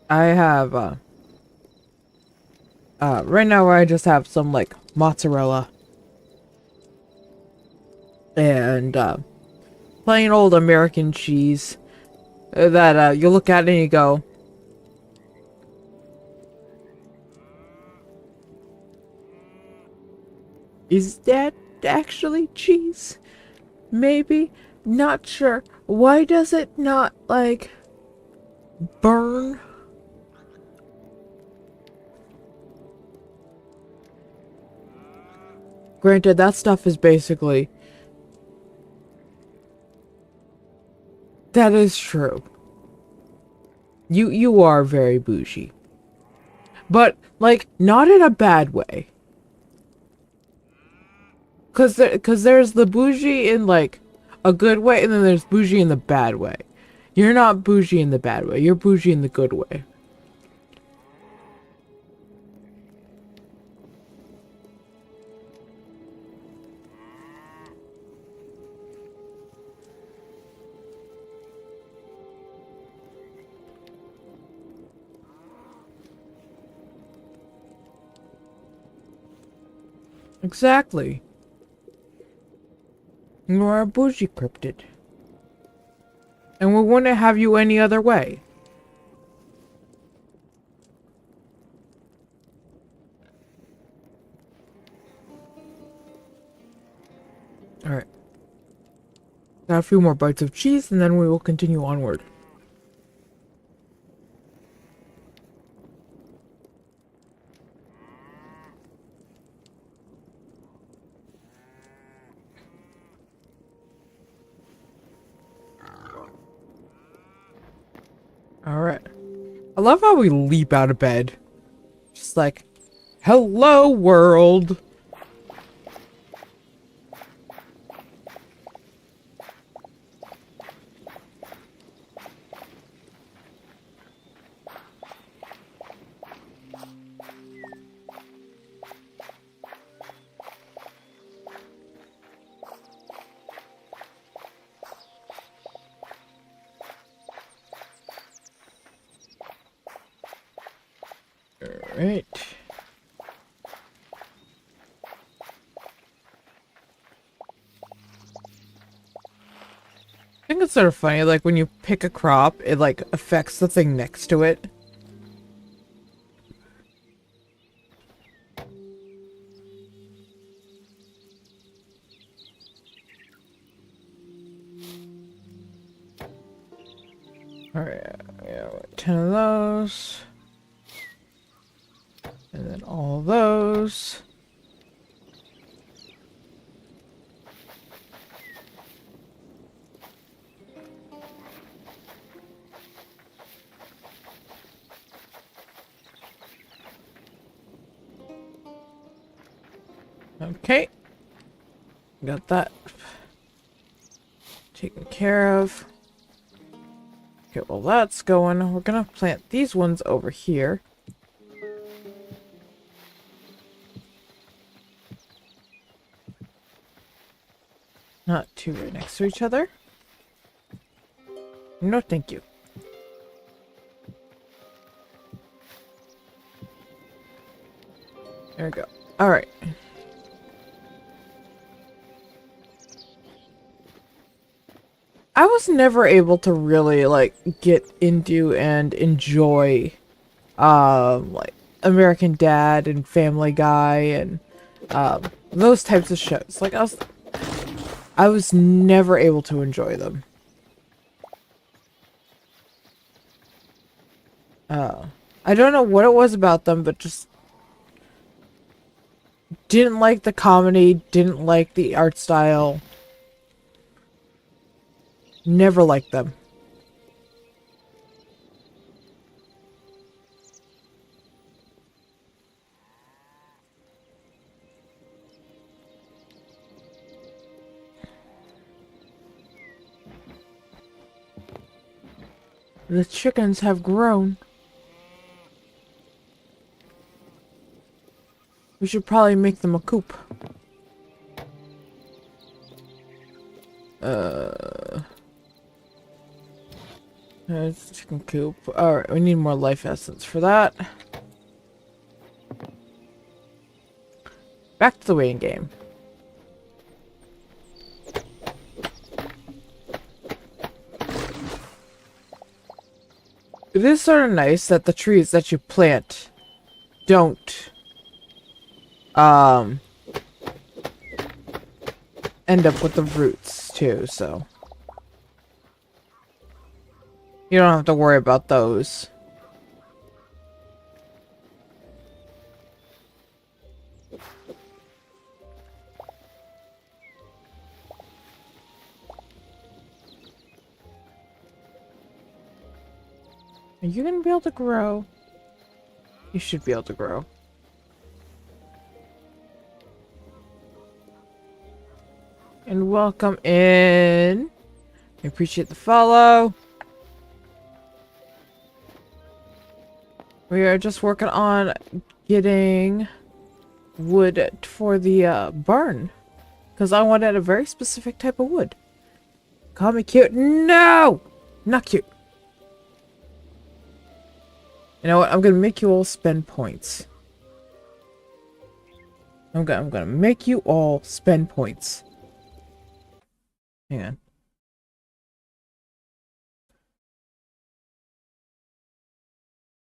I have, right now I just have some, like, mozzarella. And, plain old American cheese. That, you look at it and you go, is that actually cheese. Maybe. Not sure. Why does it not, like, burn? Granted, that stuff is basically... That is true. You are very bougie. But, like, not in a bad way. Cause there's the bougie in, like, a good way, and then there's bougie in the bad way. You're not bougie in the bad way. You're bougie in the good way. Exactly. You are a bougie cryptid. And we wouldn't have you any other way. Alright. Got a few more bites of cheese, and then we will continue onward. Alright. I love how we leap out of bed. Just like, hello world! Alright. I think it's sort of funny, like when you pick a crop, it like affects the thing next to it. Alright, yeah, 10 of those. And then all those. Okay. Got that taken care of. Okay, well that's going. We're gonna plant these ones over here. Not two right next to each other. No, thank you. There we go. Alright. I was never able to really, like, get into and enjoy, like, American Dad and Family Guy and, those types of shows. Like, I was never able to enjoy them. I don't know what it was about them, but just didn't like the comedy, didn't like the art style. Never liked them. The chickens have grown. We should probably make them a coop. There's the chicken coop. Alright, we need more life essence for that. Back to the waiting game. It is sort of nice that the trees that you plant don't end up with the roots too, so you don't have to worry about those. Are you gonna be able to grow? You should be able to grow. And welcome in. I appreciate the follow. We are just working on getting wood for the barn. Because I wanted a very specific type of wood. Call me cute. No! Not cute. You know what? I'm gonna make you all spend points. I'm gonna make you all spend points. Hang on.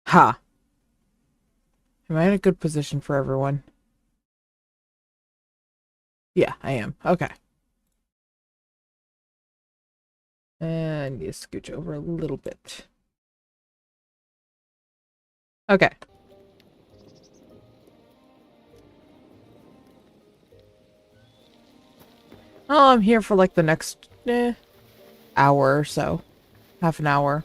Ha! Am I in a good position for everyone? Yeah, I am. Okay. And you scooch over a little bit. Okay. Oh, I'm here for like the next hour or so. Half an hour.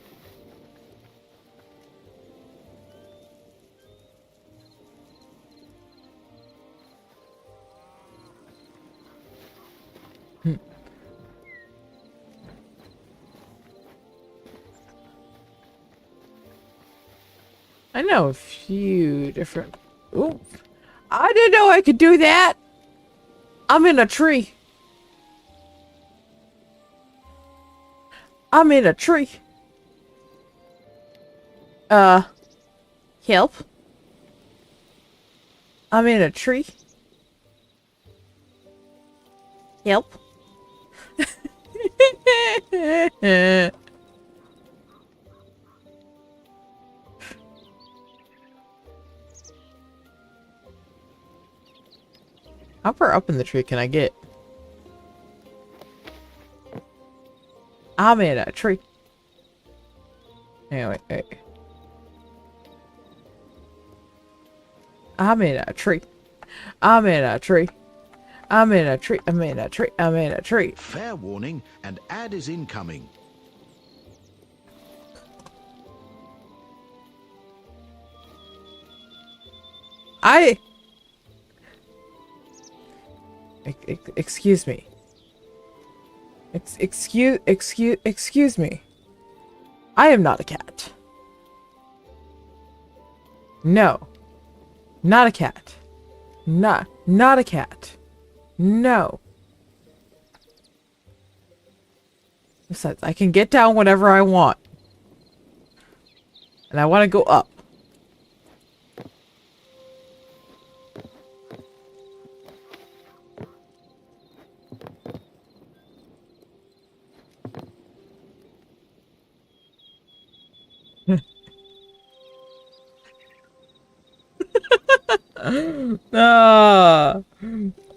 I know a few different... Ooh. I didn't know I could do that! I'm in a tree. I'm in a tree. Help. I'm in a tree. Help. How far up in the tree can I get? I'm in a tree. Anyway, wait. I'm in a tree. I'm in a tree. I'm in a tree. I'm in a tree. I'm in a tree. Fair warning, an ad is incoming. Excuse me. Excuse me. I am not a cat. No. Not a cat. Not a cat. No. Besides, I can get down whenever I want. And I want to go up. Ah,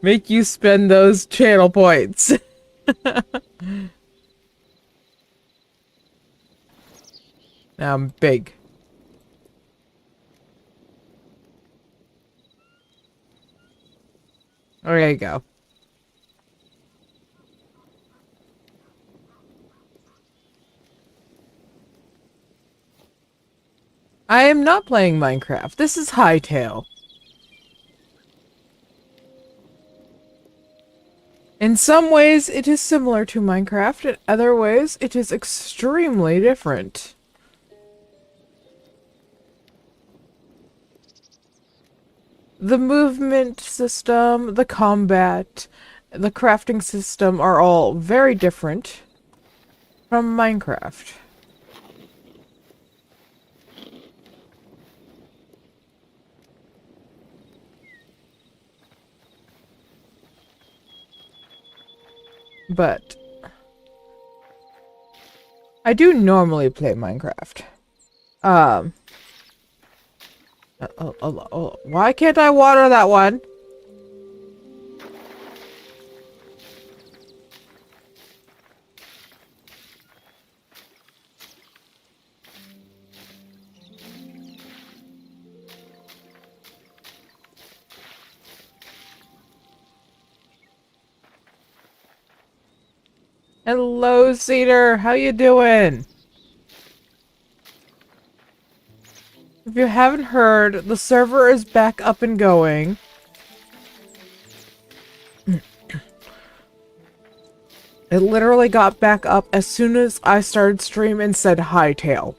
make you spend those channel points. Now I'm big. There you go. I am not playing Minecraft. This is Hytale. In some ways, it is similar to Minecraft. In other ways, it is extremely different. The movement system, the combat, the crafting system are all very different from Minecraft. But I do normally play Minecraft. Why can't I water that one? Hello, Cedar. How you doing? If you haven't heard, the server is back up and going. It literally got back up as soon as I started stream and said Hytale.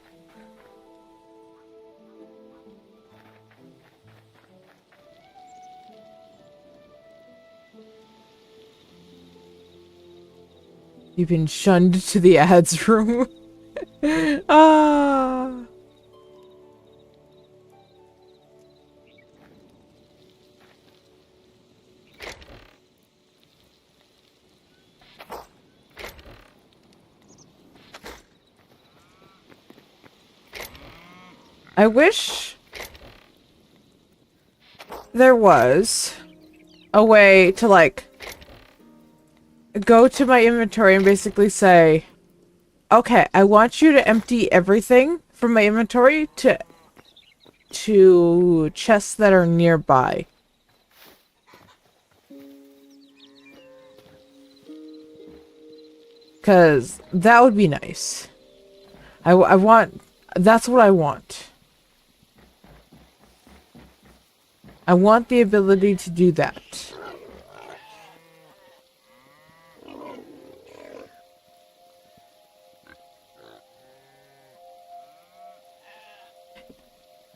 You've been shunned to the ads room. Ah. I wish there was a way to, like, go to my inventory and basically say, okay, I want you to empty everything from my inventory to chests that are nearby. Because that would be nice. I want... That's what I want. I want the ability to do that.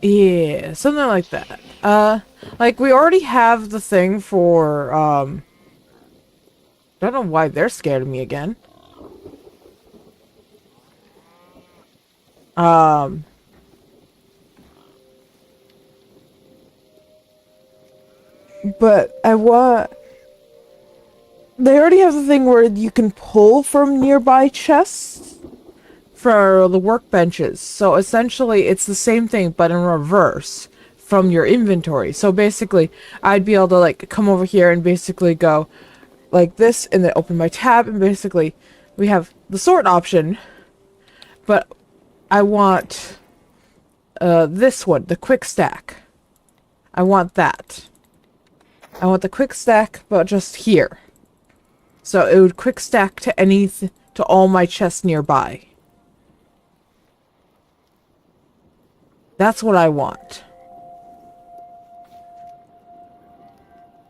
Yeah, something like that. Like, we already have the thing for, I don't know why they're scared of me again. But I want... They already have the thing where you can pull from nearby chests for the workbenches. So essentially, it's the same thing, but in reverse from your inventory. So basically, I'd be able to, like, come over here and basically go like this, and then open my tab, and basically, we have the sort option, but I want this one, the quick stack. I want that. I want the quick stack, but just here. So it would quick stack to to all my chests nearby. That's what I want.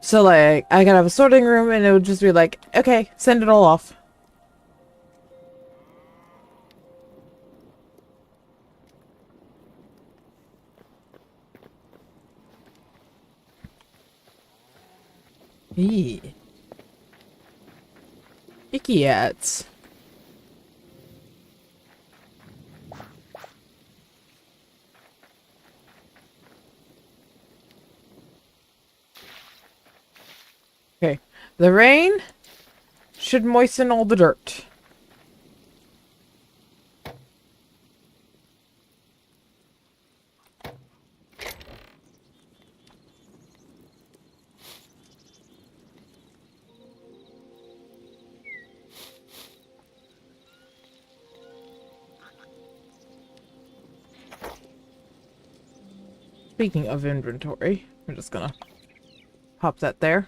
So, like, I could have a sorting room, and it would just be like, okay, send it all off. Eee. Icky ads. Okay, the rain should moisten all the dirt. Speaking of inventory, I'm just gonna pop that there.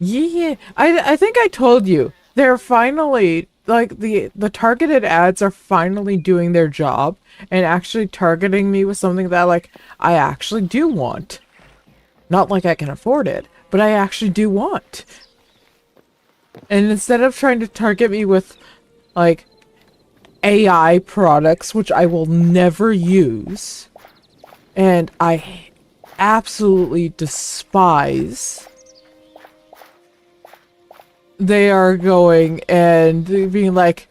Yeah, I think I told you. They're finally, like, the targeted ads are finally doing their job and actually targeting me with something that, like, I actually do want. Not like I can afford it, but I actually do want. And instead of trying to target me with, like, AI products, which I will never use, and I absolutely despise, they are going and being like,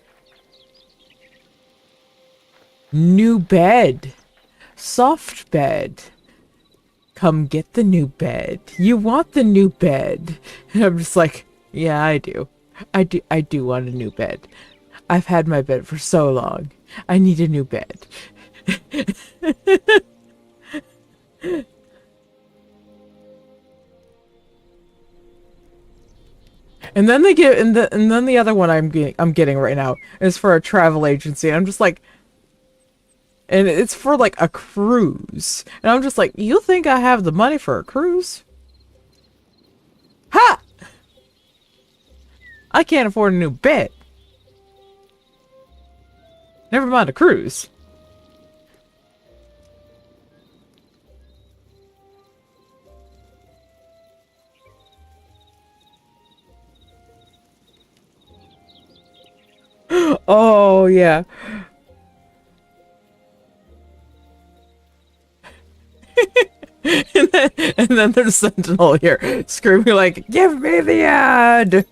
new bed, soft bed, come get the new bed, you want the new bed. And I'm just like, yeah, I do, I do want a new bed. I've had my bed for so long, I need a new bed. And then they get, and then the other one I'm getting right now is for a travel agency. I'm just like, and it's for like a cruise. And I'm just like, you think I have the money for a cruise? Ha! I can't afford a new bed. Never mind a cruise. Oh, yeah. And then there's Sentinel here screaming like, give me the ad!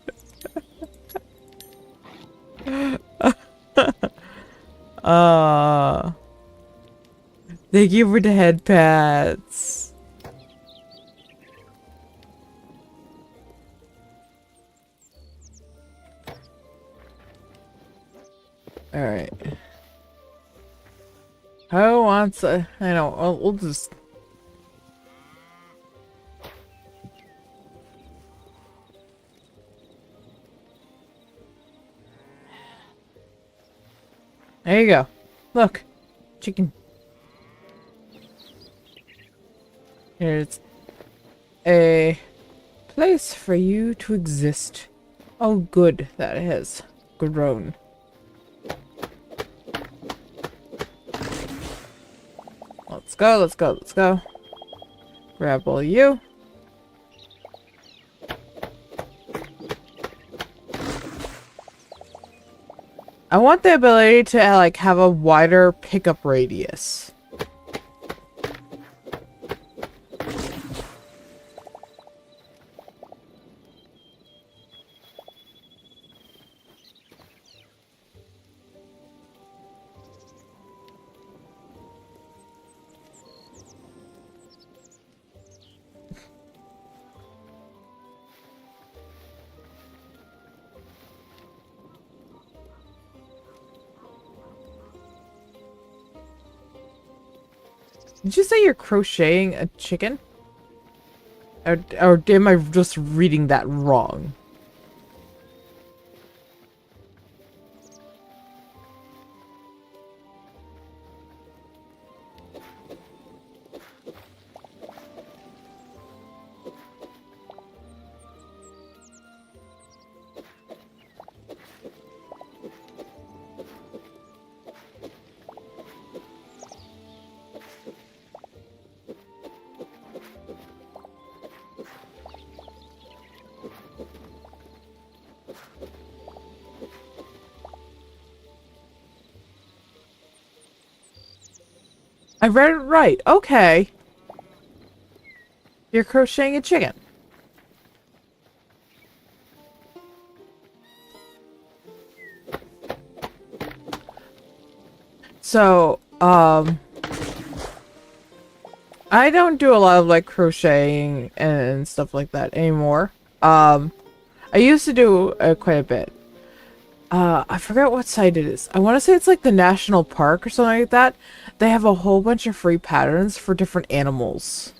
uh Thank you for the head pats. Alright. Who wants a... I know, we'll just... There you go. Look. Chicken. Here's a place for you to exist. Oh, good. That has grown. Let's go, let's go, let's go. Grab all you. I want the ability to like have a wider pickup radius. Did you say you're crocheting a chicken? Or am I just reading that wrong? I read it right. Okay. You're crocheting a chicken. So, I don't do a lot of like crocheting and stuff like that anymore. I used to do quite a bit. I forget what site it is. I want to say it's like the national park or something like that. They have a whole bunch of free patterns for different animals.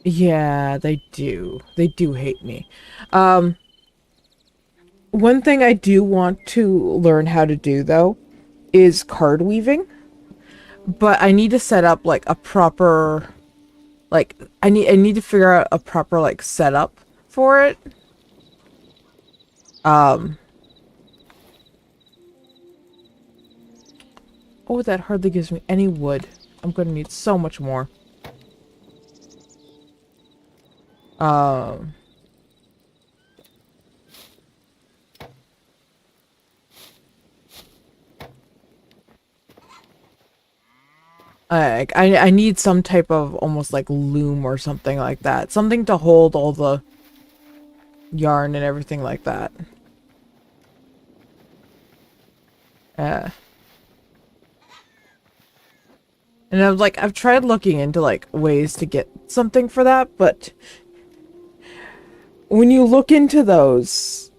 Yeah, they do. They do hate me. One thing I do want to learn how to do though is card weaving. But I need to set up like a proper like I need to figure out a proper like setup for it. Oh, that hardly gives me any wood. I'm gonna need so much more. I need some type of almost like loom or something like that. Something to hold all the yarn and everything like that. And I've tried looking into like ways to get something for that, but when you look into those,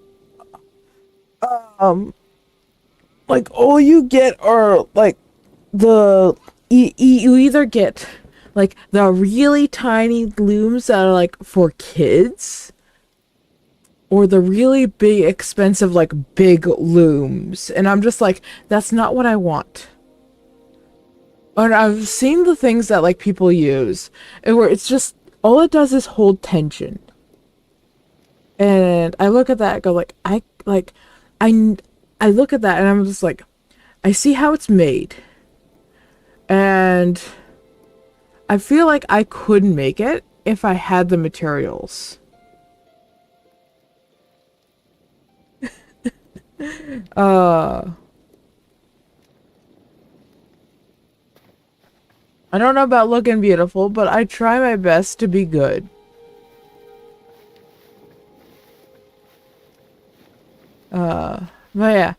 like all you get are like you either get like the really tiny looms that are like for kids, or the really big expensive like big looms. And I'm just like, that's not what I want. And I've seen the things that like people use, and where it's just all it does is hold tension. And I look at that and go I I look at that and I'm just like, I see how it's made. And I feel like I could make it if I had the materials. I don't know about looking beautiful, but I try my best to be good. But yeah.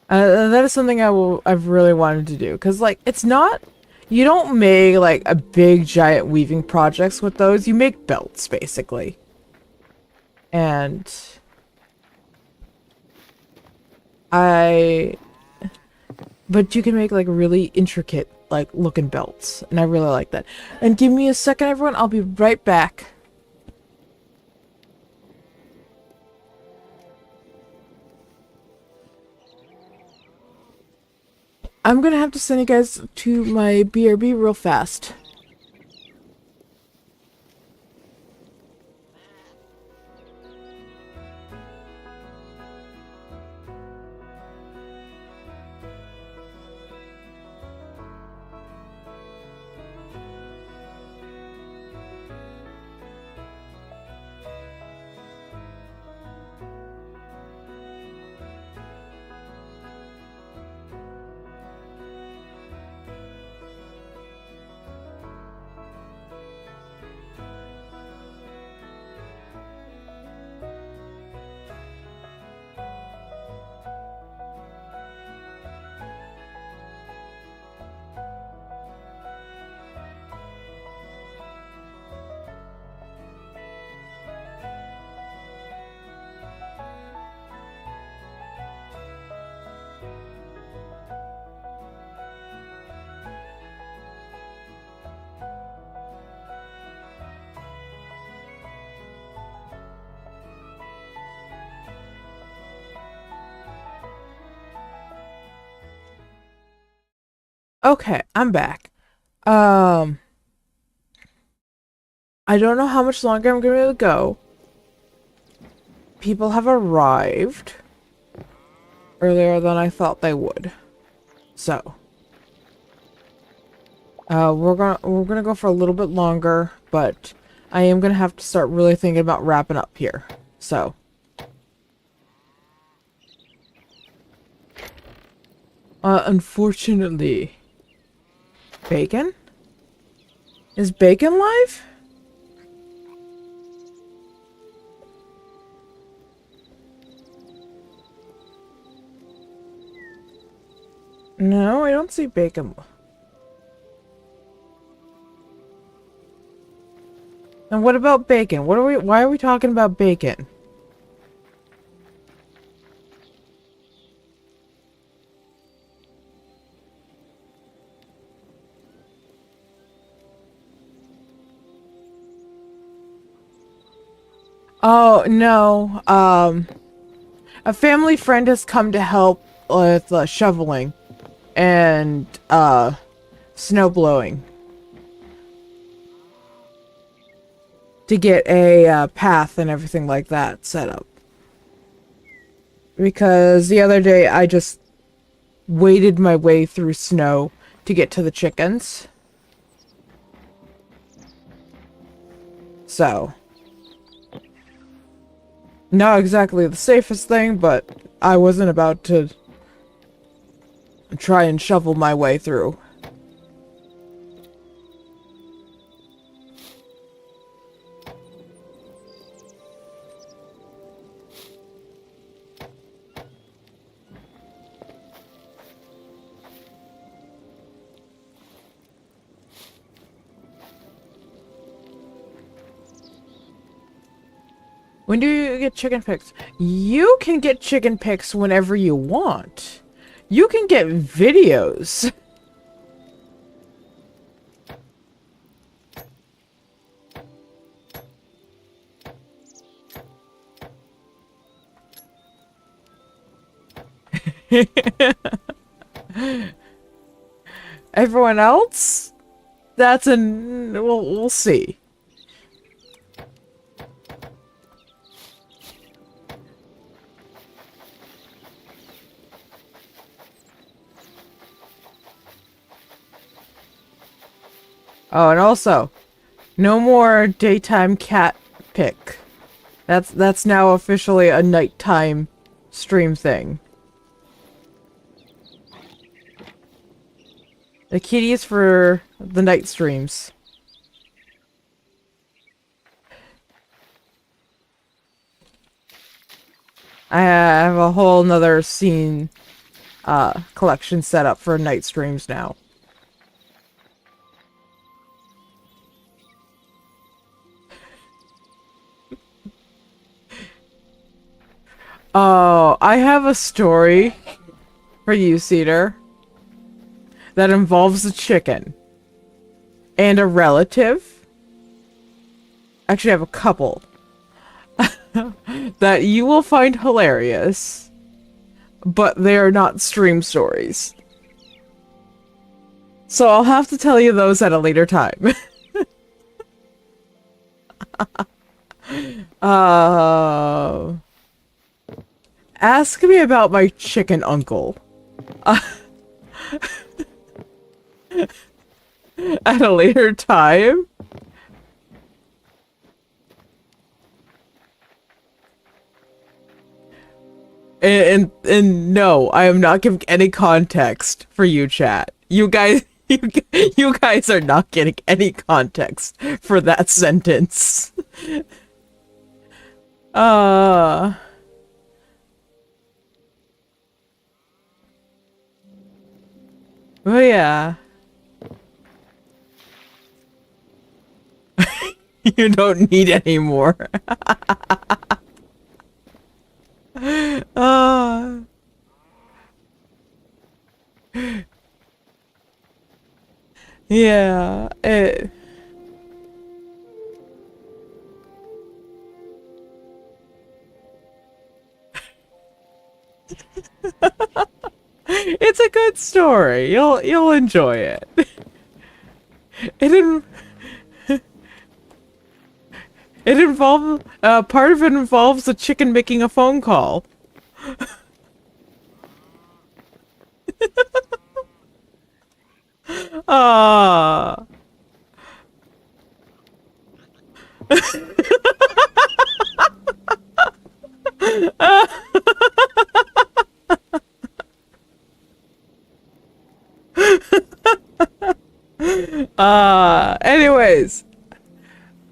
That is something I've really wanted to do. Because, like, it's not... You don't make, like, a big, giant weaving projects with those. You make belts, basically. And... But you can make, like, really intricate, like, looking belts. And I really like that. And give me a second, everyone. I'll be right back. I'm gonna have to send you guys to my BRB real fast. Okay, I'm back. I don't know how much longer I'm gonna be able to go. People have arrived earlier than I thought they would. So, we're gonna go for a little bit longer, but I am gonna have to start really thinking about wrapping up here. So, unfortunately, Bacon? Is Bacon live? No, I don't see Bacon. And what about Bacon? Why are we talking about Bacon? Oh, no. A family friend has come to help with shoveling and snow blowing to get a path and everything like that set up. Because the other day I just waded my way through snow to get to the chickens. So, not exactly the safest thing, but I wasn't about to try and shovel my way through. When do you get chicken picks? You can get chicken picks whenever you want. You can get videos. Everyone else? That's an... we'll see. Oh, and also, no more daytime cat pick. That's now officially a nighttime stream thing. The kitty is for the night streams. I have a whole nother scene collection set up for night streams now. Oh, I have a story for you, Cedar, that involves a chicken and a relative. Actually, I have a couple that you will find hilarious, but they are not stream stories. So I'll have to tell you those at a later time. Ask me about my chicken uncle. At a later time. And no, I am not giving any context for you, chat. You guys, you guys are not getting any context for that sentence. Oh yeah. You don't need any more. Yeah. It's a good story. You'll enjoy it. It involves part of it involves a chicken making a phone call. Ah. Anyways,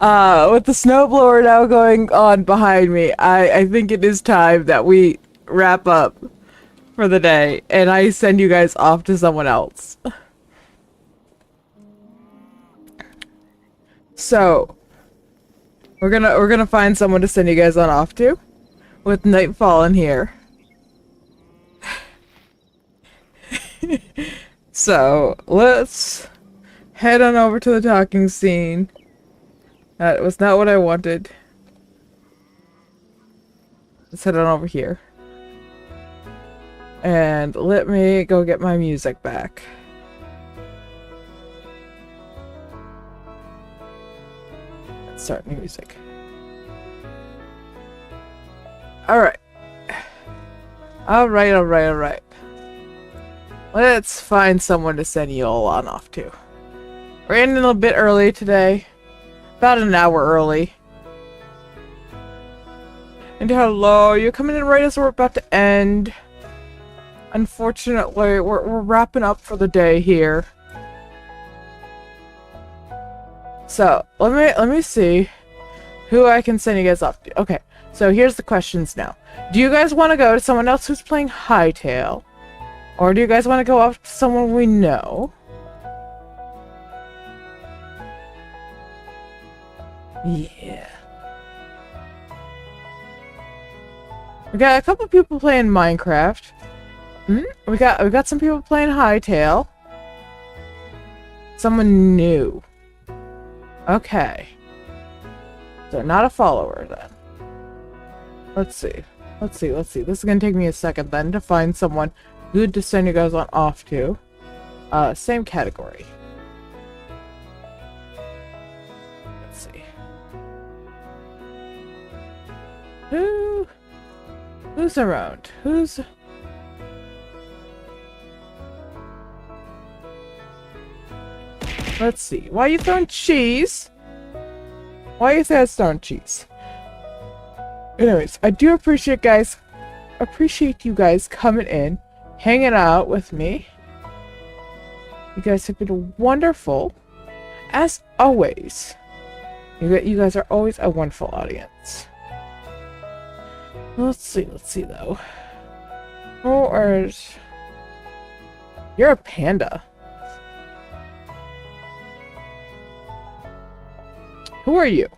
with the snowblower now going on behind me, I think it is time that we wrap up for the day, and I send you guys off to someone else. So, we're gonna find someone to send you guys on off to, with nightfall in here. So, let's head on over to the talking scene. That was not what I wanted. Let's head on over here. And let me go get my music back. Let's start music. Alright. Alright. Let's find someone to send you all on off to. We're in a little bit early today. About an hour early. And hello, you're coming in right as we're about to end. Unfortunately, we're wrapping up for the day here. So, let me see who I can send you guys off to. Okay, so here's the questions now. Do you guys want to go to someone else who's playing Hytale? Or do you guys want to go off to someone we know? Yeah. We got a couple people playing Minecraft. We got some people playing Hytale. Someone new. Okay. So not a follower then. Let's see. Let's see. This is gonna take me a second then to find someone good to send you guys on off to. Same category. Let's see. Who's around? Let's see. Why are you throwing cheese? Why are you throwing cheese? Anyways, I do appreciate you guys coming in, hanging out with me. You guys have been wonderful, as always. You guys are always a wonderful audience. Let's see though. You're a panda. Who are you?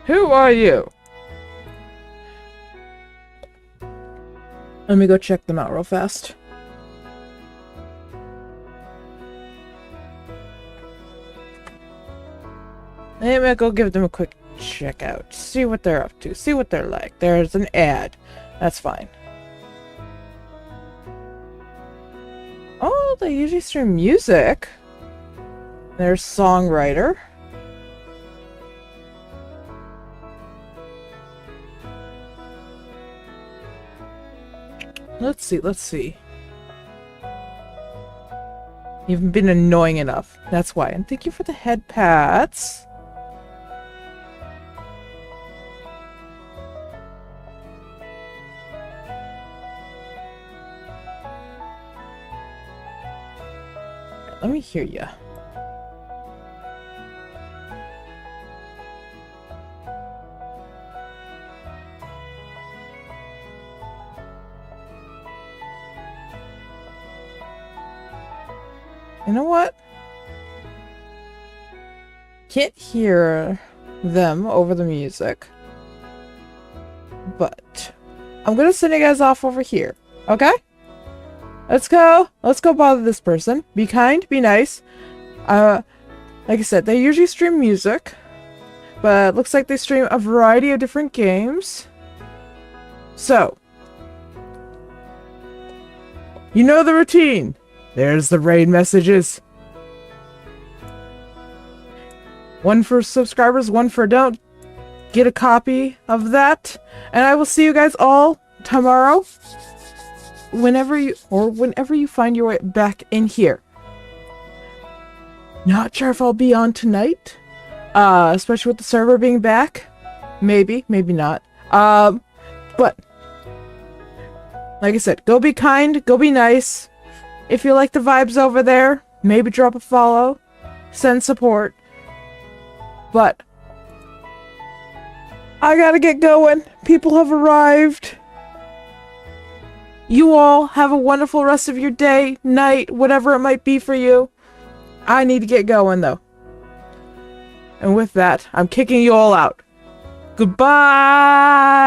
Who are you? Let me go check them out real fast. Let me go give them a quick check out. See what they're up to. See what they're like. There's an ad. That's fine. Oh, they usually stream music. There's songwriter. Let's see. You've been annoying enough. That's why. And thank you for the head pats. Let me hear ya. You know what? Can't hear them over the music. But I'm gonna send you guys off over here. Okay? Let's go bother this person. Be kind, be nice. Like I said, they usually stream music. But it looks like they stream a variety of different games. So, you know the routine. There's the raid messages. One for subscribers, one for don't. Get a copy of that. And I will see you guys all tomorrow. Whenever you find your way back in here. Not sure if I'll be on tonight. Especially with the server being back. Maybe, maybe not. But like I said, go be kind, go be nice. If you like the vibes over there, maybe drop a follow, send support. But I gotta get going. People have arrived. You all have a wonderful rest of your day, night, whatever it might be for you. I need to get going though. And with that, I'm kicking you all out. Goodbye!